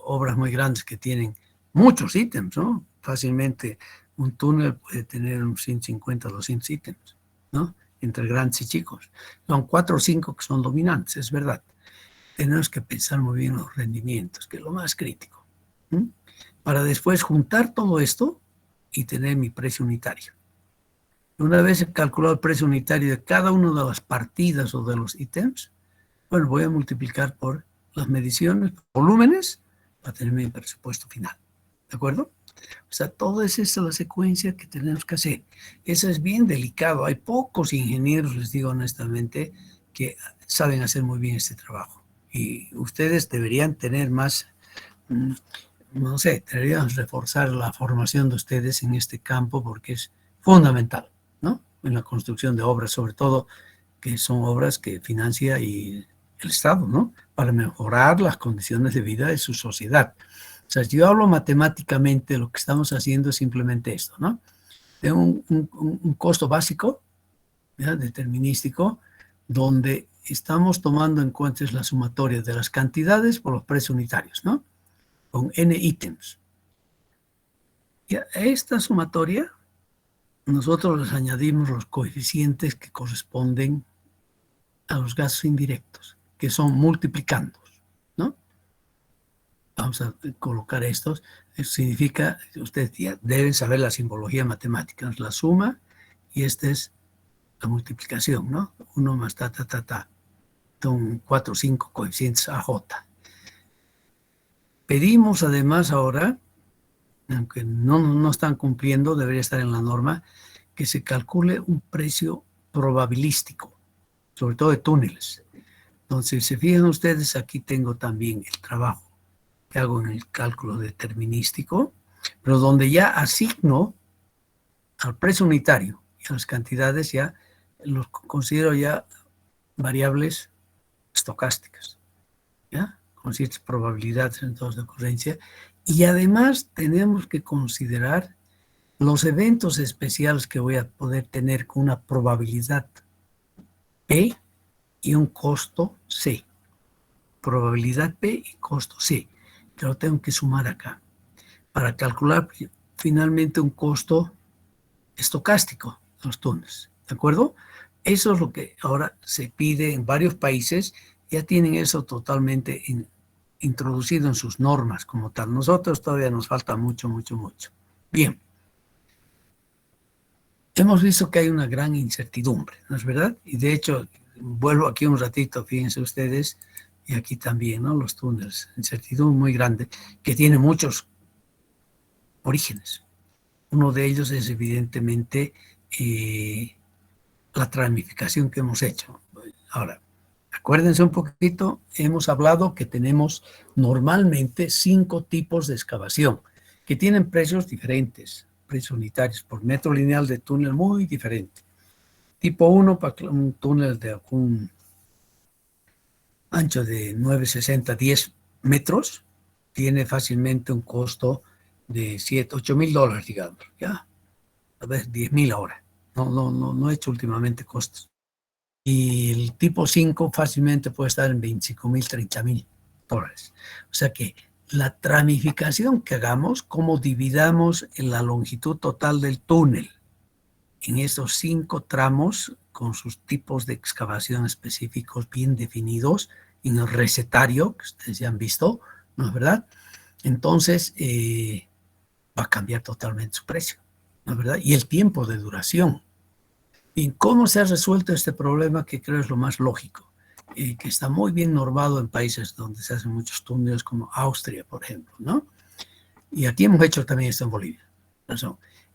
obras muy grandes que tienen muchos ítems, ¿no? Fácilmente un túnel puede tener unos 150, 200 ítems, ¿no? Entre grandes y chicos. Son 4 o 5 que son dominantes, es verdad. Tenemos que pensar muy bien los rendimientos, que es lo más crítico, ¿sí? Para después juntar todo esto y tener mi precio unitario. Una vez he calculado el precio unitario de cada una de las partidas o de los ítems, bueno, voy a multiplicar por las mediciones, volúmenes, para tener mi presupuesto final. ¿De acuerdo? O sea, toda esa es la secuencia que tenemos que hacer. Eso es bien delicado. Hay pocos ingenieros, les digo honestamente, que saben hacer muy bien este trabajo. Y ustedes deberían tener más, no sé, deberían reforzar la formación de ustedes en este campo porque es fundamental, ¿no? En la construcción de obras, sobre todo que son obras que financia el Estado, ¿no? Para mejorar las condiciones de vida de su sociedad. O sea, si yo hablo matemáticamente, lo que estamos haciendo es simplemente esto, ¿no? De un costo básico, ¿ya? Determinístico, donde estamos tomando en cuenta la sumatoria de las cantidades por los precios unitarios, ¿no? Con n ítems. Y a esta sumatoria nosotros les añadimos los coeficientes que corresponden a los gastos indirectos, que son multiplicandos, ¿no? Vamos a colocar estos. Eso significa que ustedes ya deben saber la simbología matemática, la suma, y esta es la multiplicación, ¿no? 1 más Son 4 o 5 coeficientes AJ. Pedimos además ahora, aunque no están cumpliendo, debería estar en la norma, que se calcule un precio probabilístico, sobre todo de túneles. Entonces, si se fijan ustedes, aquí tengo también el trabajo que hago en el cálculo determinístico, pero donde ya asigno al precio unitario y a las cantidades, ya los considero ya variables estocásticas, ¿ya? Con ciertas probabilidades en toda de ocurrencia. Y además tenemos que considerar los eventos especiales que voy a poder tener con una probabilidad P y un costo C. Probabilidad P y costo C, que lo tengo que sumar acá, para calcular finalmente un costo estocástico de los túneles, ¿de acuerdo? Eso es lo que ahora se pide en varios países, ya tienen eso totalmente introducido en sus normas como tal. Nosotros todavía nos falta mucho. Bien. Hemos visto que hay una gran incertidumbre, ¿no es verdad? Y de hecho, vuelvo aquí un ratito, fíjense ustedes, y aquí también, ¿no? Los túneles, incertidumbre muy grande, que tiene muchos orígenes. Uno de ellos es evidentemente la tramificación que hemos hecho. Ahora, acuérdense un poquito, hemos hablado que tenemos normalmente 5 tipos de excavación, que tienen precios diferentes, precios unitarios por metro lineal de túnel muy diferente. Tipo 1, para un túnel de un ancho de 960, 10 metros, tiene fácilmente un costo de 7, 8 mil dólares, digamos, ¿ya? A ver, 10 mil ahora. No he hecho últimamente costos. Y el tipo 5 fácilmente puede estar en 25 mil, 30 mil dólares. O sea que la tramificación que hagamos, cómo dividamos en la longitud total del túnel en estos 5 tramos con sus tipos de excavación específicos bien definidos en el recetario, que ustedes ya han visto, ¿no es verdad? Entonces va a cambiar totalmente su precio, ¿no es verdad? Y el tiempo de duración. ¿Y cómo se ha resuelto este problema? Que creo es lo más lógico, que está muy bien normado en países donde se hacen muchos túneles, como Austria, por ejemplo, ¿no? Y aquí hemos hecho también esto en Bolivia.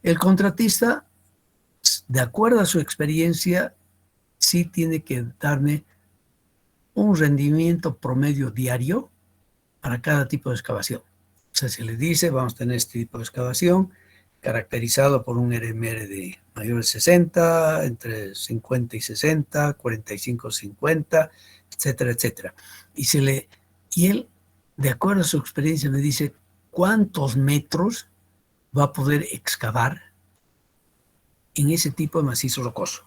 El contratista, de acuerdo a su experiencia, sí tiene que darme un rendimiento promedio diario para cada tipo de excavación. O sea, se le dice, vamos a tener este tipo de excavación, caracterizado por un RMR de mayor de 60, entre 50 y 60, 45, 50, etcétera, etcétera. Y él, de acuerdo a su experiencia, me dice cuántos metros va a poder excavar en ese tipo de macizo rocoso,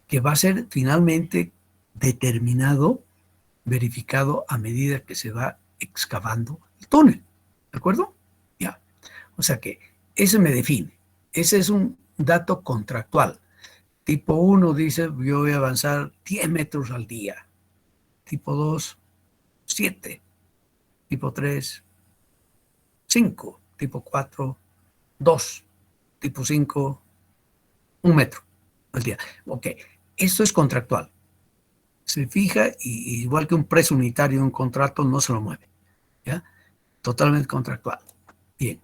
que va a ser finalmente determinado, verificado a medida que se va excavando el túnel. ¿De acuerdo? Ya. O sea que eso me define. Ese es un dato contractual. Tipo 1 dice, yo voy a avanzar 10 metros al día. Tipo 2, 7. Tipo 3, 5. Tipo 4, 2. Tipo 5, 1 metro al día. Ok, esto es contractual. Se fija y igual que un precio unitario en un contrato no se lo mueve. ¿Ya? Totalmente contractual. Bien.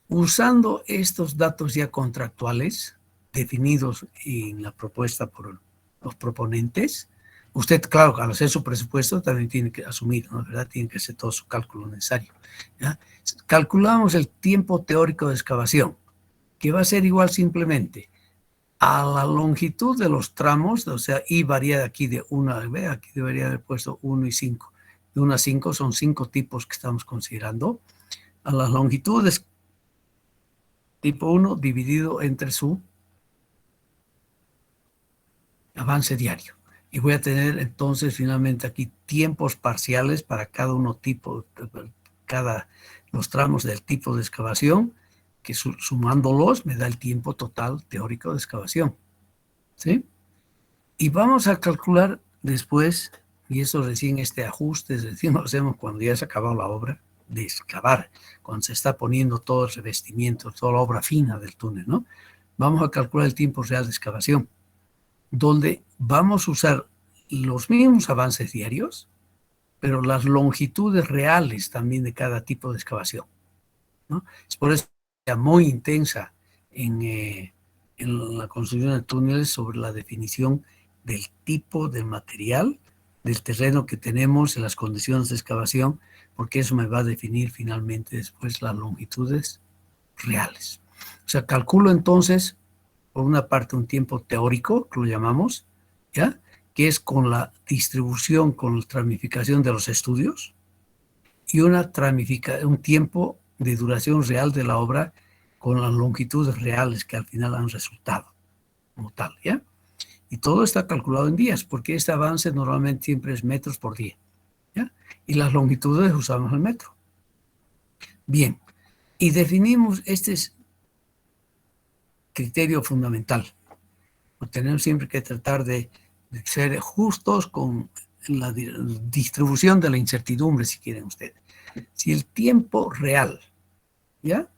Usando estos datos ya contractuales definidos en la propuesta por los proponentes, usted, claro, al hacer su presupuesto también tiene que asumir, ¿no? ¿Verdad? Tiene que hacer todo su cálculo necesario, ¿ya? Calculamos el tiempo teórico de excavación, que va a ser igual simplemente a la longitud de los tramos, o sea, y varía de aquí de 1, ve, aquí debería haber puesto 1 y 5. De 1 a 5 son 5 tipos que estamos considerando. A las longitudes tipo 1 dividido entre su avance diario. Y voy a tener entonces finalmente aquí tiempos parciales para cada los tramos del tipo de excavación, que sumándolos me da el tiempo total teórico de excavación. ¿Sí? Y vamos a calcular después, y eso recién este ajuste, es decir, lo hacemos cuando ya se ha acabado la obra de excavar, cuando se está poniendo todo el revestimiento, toda la obra fina del túnel, ¿no? Vamos a calcular el tiempo real de excavación, donde vamos a usar los mismos avances diarios, pero las longitudes reales también de cada tipo de excavación, ¿no? Es por eso que es muy intensa en la construcción de túneles sobre la definición del tipo de material, del terreno que tenemos, en las condiciones de excavación, porque eso me va a definir finalmente después las longitudes reales. O sea, calculo entonces, por una parte, un tiempo teórico, que lo llamamos, ¿ya? Que es con la distribución, con la tramificación de los estudios, y un tiempo de duración real de la obra con las longitudes reales que al final han resultado como tal, ¿ya? Y todo está calculado en días, porque este avance normalmente siempre es metros por día, ¿ya? Y las longitudes usamos el metro. Bien, y definimos este criterio fundamental. Tenemos siempre que tratar de ser justos con la distribución de la incertidumbre, si quieren ustedes. Si el tiempo real, ¿ya?,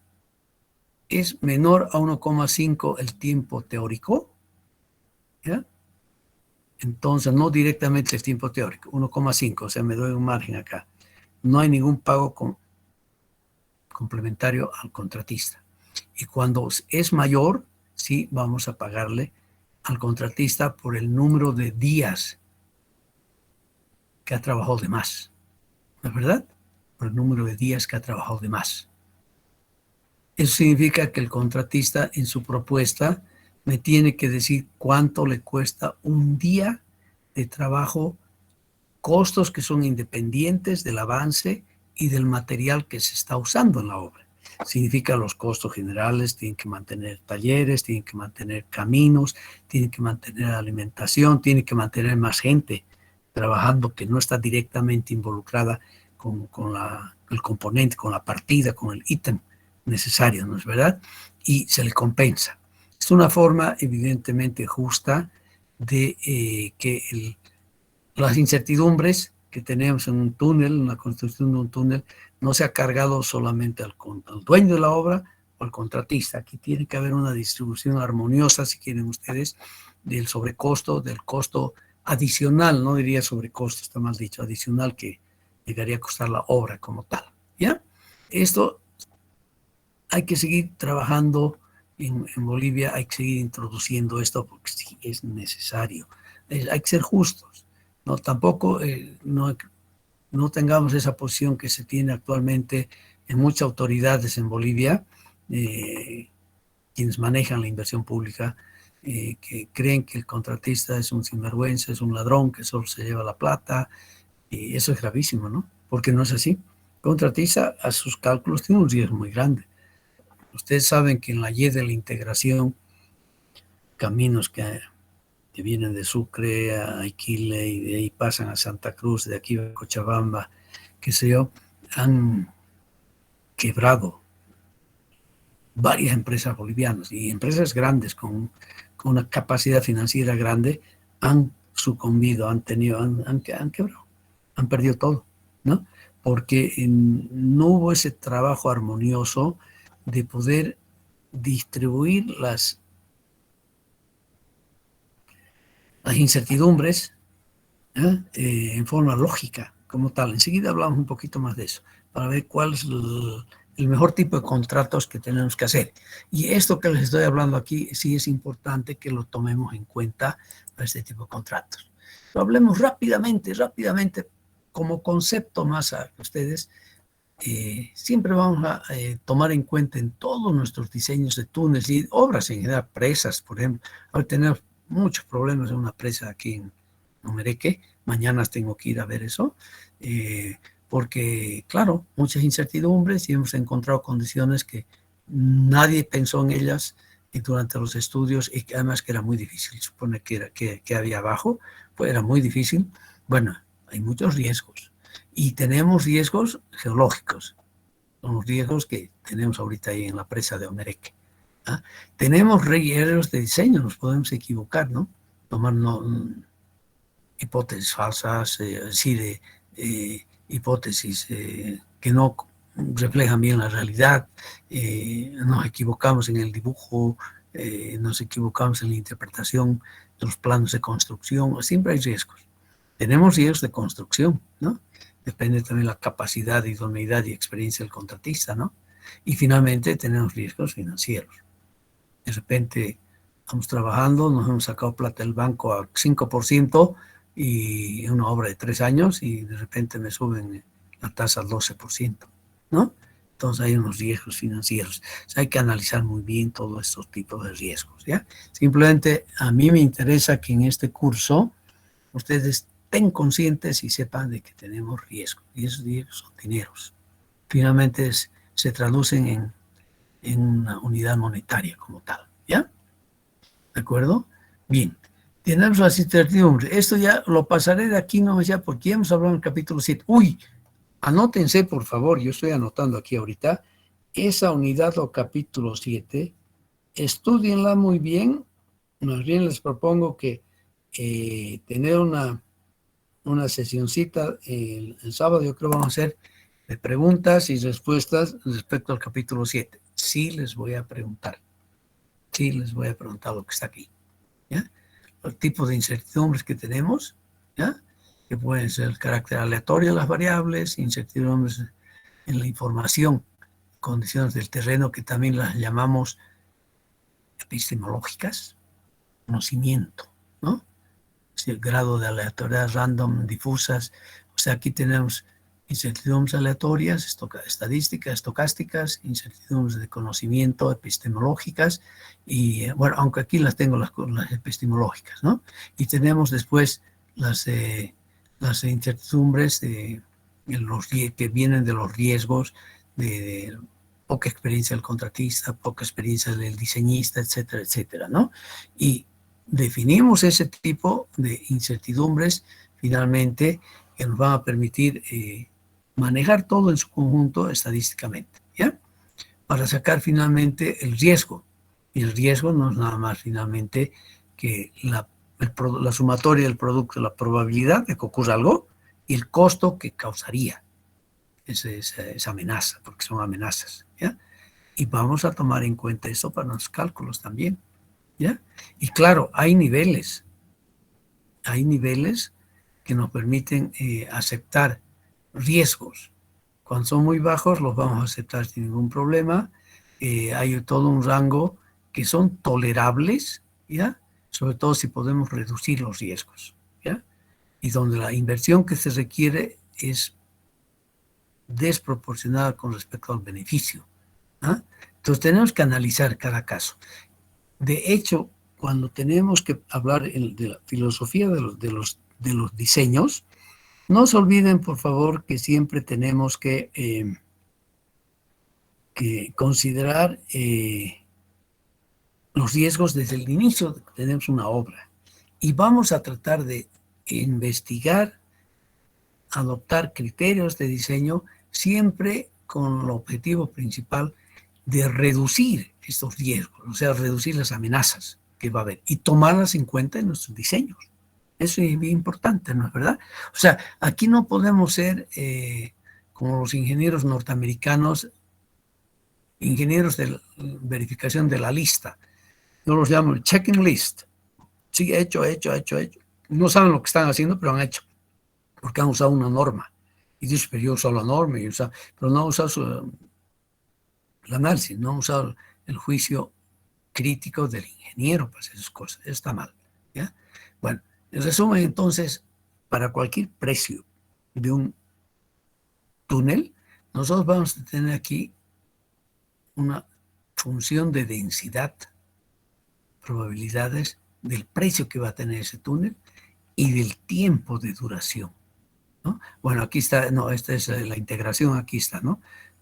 es menor a 1,5 el tiempo teórico, ¿ya?, entonces no directamente el tiempo teórico, 1,5, o sea, me doy un margen acá. No hay ningún pago complementario al contratista. Y cuando es mayor, sí vamos a pagarle al contratista por el número de días que ha trabajado de más. ¿No es verdad? Por el número de días que ha trabajado de más. Eso significa que el contratista en su propuesta me tiene que decir cuánto le cuesta un día de trabajo, costos que son independientes del avance y del material que se está usando en la obra. Significa los costos generales, tienen que mantener talleres, tienen que mantener caminos, tienen que mantener alimentación, tienen que mantener más gente trabajando que no está directamente involucrada con el componente, con la partida, con el ítem necesario, ¿no es verdad? Y se le compensa. Es una forma evidentemente justa de que las incertidumbres que tenemos en un túnel, en la construcción de un túnel, no se ha cargado solamente al dueño de la obra o al contratista. Aquí tiene que haber una distribución armoniosa, si quieren ustedes, del sobrecosto, del costo adicional, no diría sobrecosto, está mal dicho, adicional que llegaría a costar la obra como tal, ¿ya? Esto hay que seguir trabajando en Bolivia, hay que seguir introduciendo esto porque sí es necesario. Hay que ser justos. No, tampoco no tengamos esa posición que se tiene actualmente en muchas autoridades en Bolivia, quienes manejan la inversión pública, que creen que el contratista es un sinvergüenza, es un ladrón, que solo se lleva la plata, y eso es gravísimo, ¿no? Porque no es así. El contratista a sus cálculos tiene un riesgo muy grande. Ustedes saben que en la Y de la integración, caminos que vienen de Sucre a Iquile y de ahí pasan a Santa Cruz, de aquí a Cochabamba, qué sé yo, han quebrado varias empresas bolivianas y empresas grandes con una capacidad financiera grande han sucumbido, han quebrado, han perdido todo, ¿no? Porque no hubo ese trabajo armonioso de poder distribuir las incertidumbres en forma lógica como tal. Enseguida hablamos un poquito más de eso, para ver cuál es el mejor tipo de contratos que tenemos que hacer. Y esto que les estoy hablando aquí, sí es importante que lo tomemos en cuenta para este tipo de contratos. Lo hablemos rápidamente, como concepto más a ustedes, siempre vamos a tomar en cuenta en todos nuestros diseños de túneles y obras en general, presas, por ejemplo. Hoy tenemos muchos problemas en una presa aquí en Omereque. Mañana tengo que ir a ver eso, porque, claro, muchas incertidumbres y hemos encontrado condiciones que nadie pensó en ellas durante los estudios y que además que era muy difícil. Supone que había abajo, pues era muy difícil. Bueno, hay muchos riesgos y tenemos riesgos geológicos, son los riesgos que tenemos ahorita ahí en la presa de Omereque. ¿Ah? Tenemos riesgos de diseño, nos podemos equivocar, ¿no? Tomar hipótesis falsas, sí, de hipótesis que no reflejan bien la realidad, nos equivocamos en el dibujo, nos equivocamos en la interpretación de los planos de construcción, siempre hay riesgos. Tenemos riesgos de construcción, ¿no? Depende también de la capacidad, idoneidad y experiencia del contratista, ¿no? Y finalmente tenemos riesgos financieros. De repente estamos trabajando, nos hemos sacado plata del banco a 5% y una obra de 3 años y de repente me suben la tasa al 12%, ¿no? Entonces hay unos riesgos financieros. O sea, hay que analizar muy bien todos estos tipos de riesgos, ¿ya? Simplemente a mí me interesa que en este curso ustedes estén conscientes y sepan de que tenemos riesgos y esos riesgos son dineros. Finalmente se traducen en una unidad monetaria como tal, ¿ya? ¿De acuerdo? Bien. Tenemos las incertidumbres. Esto ya lo pasaré de aquí no ya porque ya hemos hablado en el capítulo 7. Uy, anótense por favor, yo estoy anotando aquí ahorita, esa unidad o capítulo 7, estudienla muy bien. Más bien les propongo que tener una sesioncita el sábado, yo creo que vamos a hacer de preguntas y respuestas respecto al capítulo 7. Sí les voy a preguntar. Sí les voy a preguntar lo que está aquí. ¿Ya? Los tipos de incertidumbres que tenemos, ¿ya? Que pueden ser el carácter aleatorio de las variables, incertidumbres en la información, condiciones del terreno que también las llamamos epistemológicas, conocimiento, ¿no? El grado de aleatoriedad random, difusas. O sea, aquí tenemos incertidumbres aleatorias, estadísticas, estocásticas, incertidumbres de conocimiento, epistemológicas, y bueno, aunque aquí las tengo las epistemológicas, ¿no? Y tenemos después las incertidumbres que vienen de los riesgos, de poca experiencia del contratista, poca experiencia del diseñista, etcétera, etcétera, ¿no? Y definimos ese tipo de incertidumbres finalmente que nos van a permitir manejar todo en su conjunto estadísticamente, ¿ya? Para sacar finalmente el riesgo. Y el riesgo no es nada más finalmente que la sumatoria del producto, la probabilidad de que ocurra algo y el costo que causaría esa amenaza, porque son amenazas, ¿ya? Y vamos a tomar en cuenta eso para los cálculos también, ¿ya? Y claro, hay niveles que nos permiten aceptar riesgos. Cuando son muy bajos los vamos a aceptar sin ningún problema. Hay todo un rango que son tolerables, ¿ya? Sobre todo si podemos reducir los riesgos, ¿ya? Y donde la inversión que se requiere es desproporcionada con respecto al beneficio, ¿ah? Entonces tenemos que analizar cada caso. De hecho, cuando tenemos que hablar de la filosofía de los diseños, no se olviden, por favor, que siempre tenemos que considerar los riesgos desde el inicio de que tenemos una obra. Y vamos a tratar de investigar, adoptar criterios de diseño siempre con el objetivo principal de reducir estos riesgos, o sea, reducir las amenazas que va a haber y tomarlas en cuenta en nuestros diseños. Eso es bien importante, ¿no es verdad? O sea, aquí no podemos ser como los ingenieros norteamericanos, ingenieros de verificación de la lista. Yo los llamo checking list. Sí, hecho. No saben lo que están haciendo, pero han hecho, porque han usado una norma. Y dice, pero yo he usado la norma, pero no han usado el análisis, no han usado el juicio crítico del ingeniero para hacer esas cosas. Eso está mal, ¿ya? Bueno, en resumen, entonces, para cualquier precio de un túnel, nosotros vamos a tener aquí una función de densidad, probabilidades del precio que va a tener ese túnel y del tiempo de duración, ¿no? Bueno, aquí está, no, esta es la integración, aquí está, ¿no?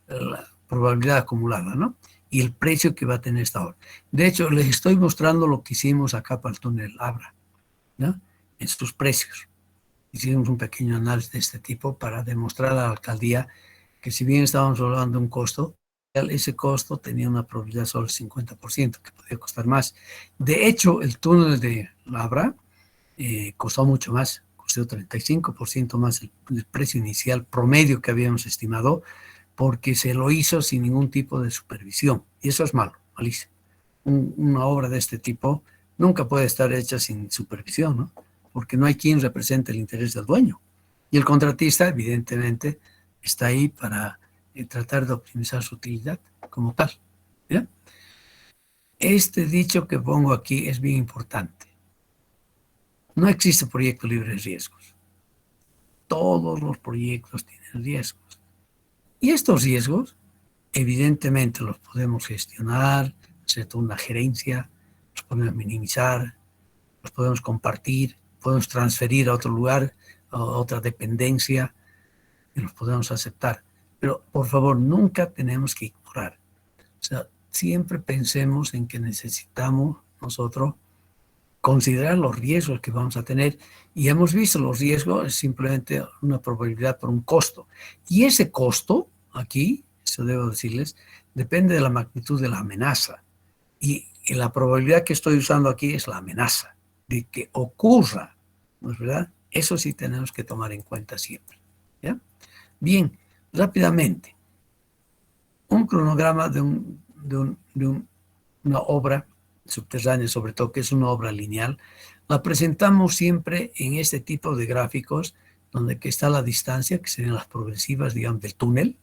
La probabilidad acumulada, ¿no? Y el precio que va a tener esta obra. De hecho, les estoy mostrando lo que hicimos acá para el túnel Abra, ¿no? En sus precios. Hicimos un pequeño análisis de este tipo para demostrar a la alcaldía que si bien estábamos hablando de un costo, ese costo tenía una probabilidad solo del 50%, que podía costar más. De hecho, el túnel de Labra costó mucho más, costó 35% más el precio inicial promedio que habíamos estimado, porque se lo hizo sin ningún tipo de supervisión. Y eso es malo, malísimo. Una obra de este tipo nunca puede estar hecha sin supervisión, ¿no? Porque no hay quien represente el interés del dueño. Y el contratista, evidentemente, está ahí para tratar de optimizar su utilidad como tal. ¿Ya? Este dicho que pongo aquí es bien importante. No existe proyecto libre de riesgos. Todos los proyectos tienen riesgos. Y estos riesgos, evidentemente, los podemos gestionar, hacer toda una gerencia, los podemos minimizar, los podemos compartir, podemos transferir a otro lugar, a otra dependencia, y los podemos aceptar. Pero, por favor, nunca tenemos que ignorar. O sea, siempre pensemos en que necesitamos nosotros considerar los riesgos que vamos a tener. Y hemos visto los riesgos, es simplemente una probabilidad por un costo. Y ese costo, aquí, eso debo decirles, depende de la magnitud de la amenaza. Y la probabilidad que estoy usando aquí es la amenaza de que ocurra, ¿no es verdad? Eso sí tenemos que tomar en cuenta siempre. ¿Ya? Bien, rápidamente, un cronograma de una obra subterránea, sobre todo, que es una obra lineal, la presentamos siempre en este tipo de gráficos, donde que está la distancia, que serían las progresivas, digamos, del túnel,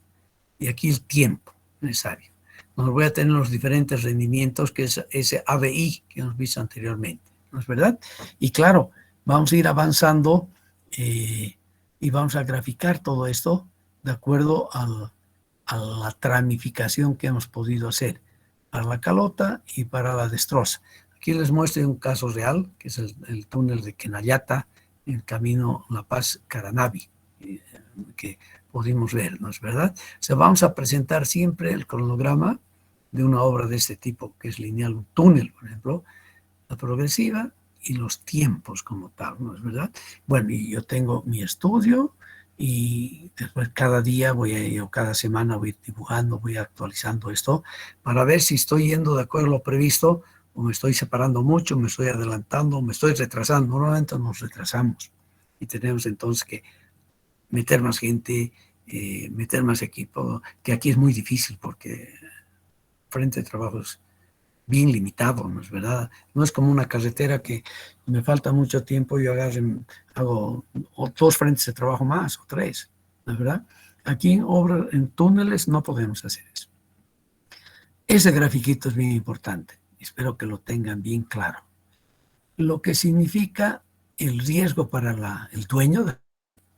y aquí el tiempo necesario. Nos voy a tener los diferentes rendimientos, que es ese ABI que hemos visto anteriormente, ¿no es verdad? Y claro, vamos a ir avanzando y vamos a graficar todo esto de acuerdo a la tramificación que hemos podido hacer para la calota y para la destroza. Aquí les muestro un caso real, que es el túnel de Kenayata, en el camino La Paz-Caranavi, que pudimos ver, ¿no es verdad? O sea, vamos a presentar siempre el cronograma de una obra de este tipo, que es lineal, un túnel, por ejemplo, la progresiva y los tiempos como tal, ¿no es verdad? Bueno, y yo tengo mi estudio y después cada día o cada semana voy dibujando, voy actualizando esto para ver si estoy yendo de acuerdo a lo previsto o me estoy separando mucho, me estoy adelantando, me estoy retrasando. Normalmente nos retrasamos y tenemos entonces que meter más gente, meter más equipo, que aquí es muy difícil porque frente de trabajo es bien limitado, ¿no es verdad? No es como una carretera que me falta mucho tiempo y yo hago dos frentes de trabajo más o tres, ¿no es verdad? Aquí en túneles no podemos hacer eso. Ese grafiquito es bien importante, espero que lo tengan bien claro. Lo que significa el riesgo para el dueño,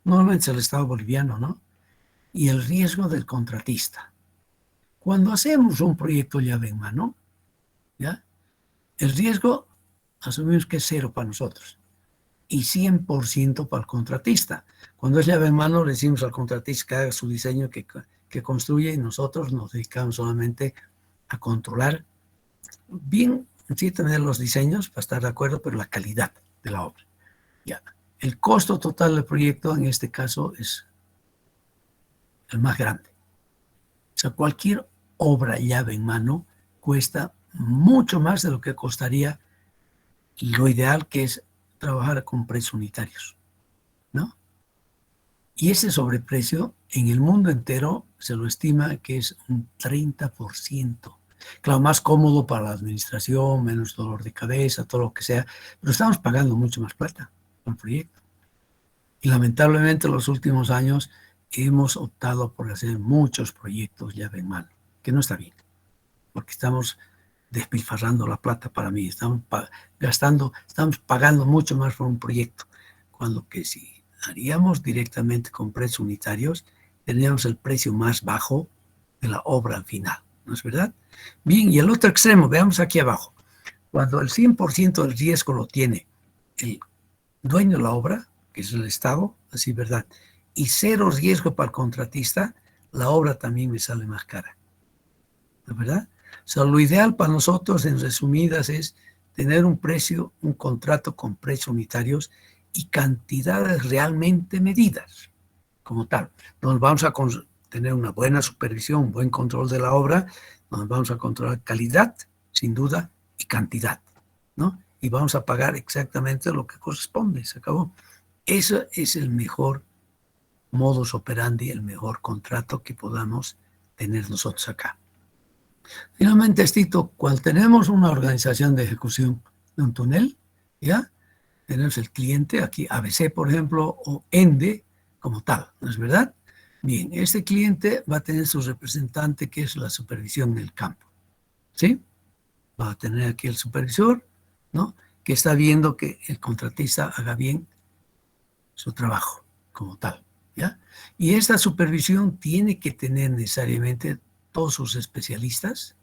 normalmente es el Estado boliviano, ¿no? Y el riesgo del contratista. Cuando hacemos un proyecto llave en mano, ¿ya? El riesgo asumimos que es cero para nosotros y 100% para el contratista. Cuando es llave en mano, le decimos al contratista que haga su diseño, que construye, y nosotros nos dedicamos solamente a controlar bien, sí, tener los diseños para estar de acuerdo, pero la calidad de la obra. Ya. El costo total del proyecto en este caso es el más grande. O sea, cualquier obra llave en mano cuesta mucho más de lo que costaría lo ideal, que es trabajar con precios unitarios, ¿no? Y ese sobreprecio en el mundo entero se lo estima que es un 30%. Claro, más cómodo para la administración, menos dolor de cabeza, todo lo que sea, pero estamos pagando mucho más plata por el proyecto. Y lamentablemente en los últimos años hemos optado por hacer muchos proyectos llave en mano, que no está bien, porque estamos despilfarrando la plata para mí, estamos pagando mucho más por un proyecto, cuando que si haríamos directamente con precios unitarios, tenemos el precio más bajo de la obra al final, ¿no es verdad? Bien, y el otro extremo, veamos aquí abajo. Cuando el 100% del riesgo lo tiene el dueño de la obra, que es el Estado, así, ¿verdad? Y cero riesgo para el contratista, la obra también me sale más cara, ¿no es verdad? O sea, lo ideal para nosotros, en resumidas, es tener un precio, un contrato con precios unitarios y cantidades realmente medidas, como tal. Donde vamos a tener una buena supervisión, un buen control de la obra, donde vamos a controlar calidad, sin duda, y cantidad, ¿no? Y vamos a pagar exactamente lo que corresponde, se acabó. Eso es el mejor modus operandi, el mejor contrato que podamos tener nosotros acá. Finalmente, Estito, cuando tenemos una organización de ejecución de un túnel, ¿ya? Tenemos el cliente, aquí ABC, por ejemplo, o ENDE como tal, ¿no es verdad? Bien, este cliente va a tener su representante, que es la supervisión del campo, ¿sí? Va a tener aquí el supervisor, ¿no? Que está viendo que el contratista haga bien su trabajo como tal, ¿ya? Y esta supervisión tiene que tener necesariamente todos sus especialistas,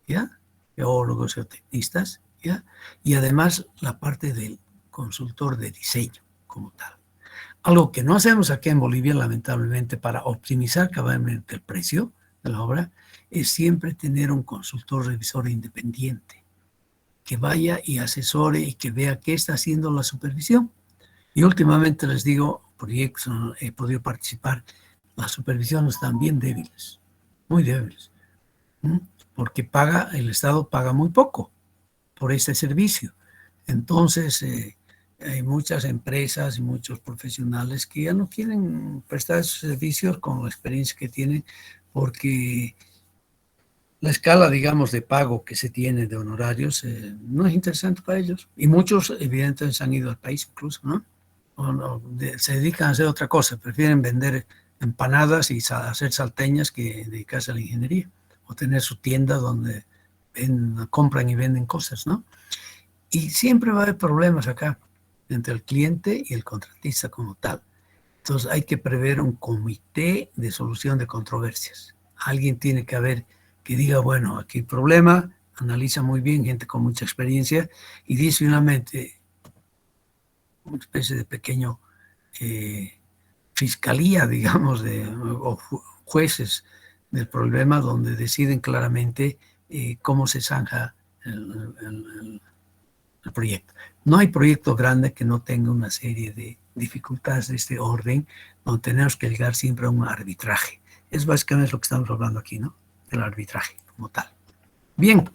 ¿ya? Geólogos, geotecnistas, ¿ya? Y además la parte del consultor de diseño como tal. Algo que no hacemos aquí en Bolivia, lamentablemente, para optimizar cabalmente el precio de la obra, es siempre tener un consultor revisor independiente que vaya y asesore y que vea qué está haciendo la supervisión. Y últimamente les digo, proyectos he podido participar, las supervisiones están bien débiles, muy débiles, porque el Estado paga muy poco por este servicio. Entonces, hay muchas empresas y muchos profesionales que ya no quieren prestar esos servicios con la experiencia que tienen, porque la escala, digamos, de pago que se tiene de honorarios no es interesante para ellos. Y muchos, evidentemente, se han ido al país incluso, ¿no? Se dedican a hacer otra cosa, prefieren vender empanadas y hacer salteñas que dedicarse a la ingeniería o tener su tienda donde compran y venden cosas, ¿no? Y siempre va a haber problemas acá entre el cliente y el contratista como tal. Entonces hay que prever un comité de solución de controversias. Alguien tiene que haber que diga, bueno, aquí hay problema, analiza muy bien, gente con mucha experiencia, y dice finalmente una especie de pequeño fiscalía, digamos, o jueces del problema donde deciden claramente cómo se zanja el proyecto. No hay proyecto grande que no tenga una serie de dificultades de este orden, donde tenemos que llegar siempre a un arbitraje. Es básicamente lo que estamos hablando aquí, ¿no? El arbitraje como tal. Bien,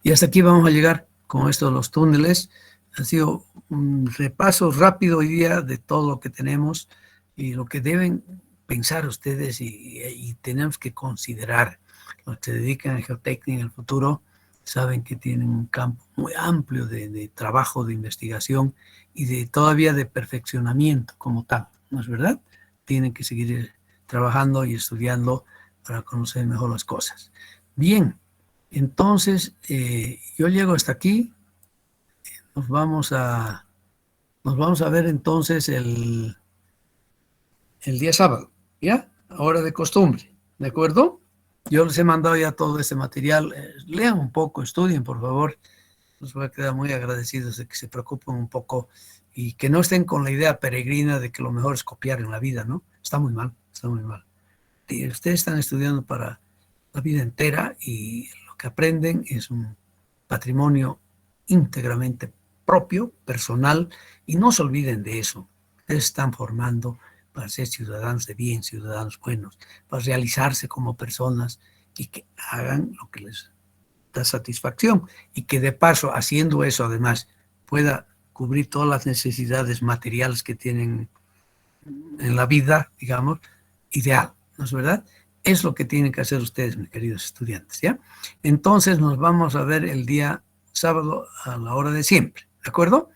y hasta aquí vamos a llegar con esto de los túneles. Ha sido un repaso rápido hoy día de todo lo que tenemos y lo que deben pensar ustedes y tenemos que considerar. Los que se dedican a geotecnia en el futuro saben que tienen un campo muy amplio de trabajo, de investigación y todavía de perfeccionamiento como tal, ¿no es verdad? Tienen que seguir trabajando y estudiando para conocer mejor las cosas. Bien, entonces yo llego hasta aquí. Nos vamos a ver entonces el día sábado, ¿ya? Ahora de costumbre, ¿de acuerdo? Yo les he mandado ya todo este material. Lean un poco, estudien, por favor. Nos voy a quedar muy agradecidos de que se preocupen un poco y que no estén con la idea peregrina de que lo mejor es copiar en la vida, ¿no? Está muy mal, está muy mal. Y ustedes están estudiando para la vida entera y lo que aprenden es un patrimonio íntegramente propio, personal, y no se olviden de eso. Ustedes están formando para ser ciudadanos de bien, ciudadanos buenos, para realizarse como personas y que hagan lo que les da satisfacción y que de paso, haciendo eso además, pueda cubrir todas las necesidades materiales que tienen en la vida, digamos, ideal, ¿no es verdad? Es lo que tienen que hacer ustedes, mis queridos estudiantes, ¿ya? Entonces nos vamos a ver el día sábado a la hora de siempre, ¿de acuerdo?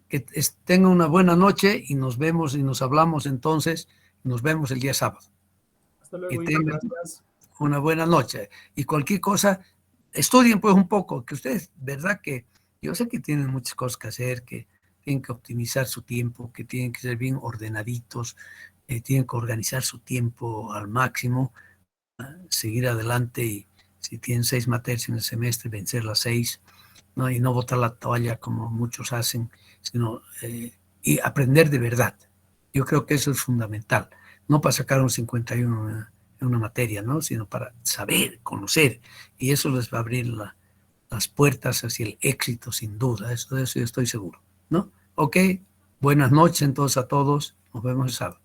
Que tengan una buena noche y nos vemos y nos hablamos entonces, nos vemos el día sábado. Hasta luego, Que Iván, tengan gracias. una buena noche y cualquier cosa, estudien pues un poco, que ustedes, ¿verdad? Que yo sé que tienen muchas cosas que hacer, que tienen que optimizar su tiempo, que tienen que ser bien ordenaditos, tienen que organizar su tiempo al máximo, seguir adelante y si tienen 6 materias en el semestre, vencer las 6, ¿no? Y no botar la toalla como muchos hacen, sino y aprender de verdad. Yo creo que eso es fundamental, no para sacar un 51 en una materia, ¿no? Sino para saber, conocer, y eso les va a abrir las puertas hacia el éxito, sin duda, de eso yo estoy seguro, ¿no? Ok, buenas noches entonces a todos, nos vemos el sábado.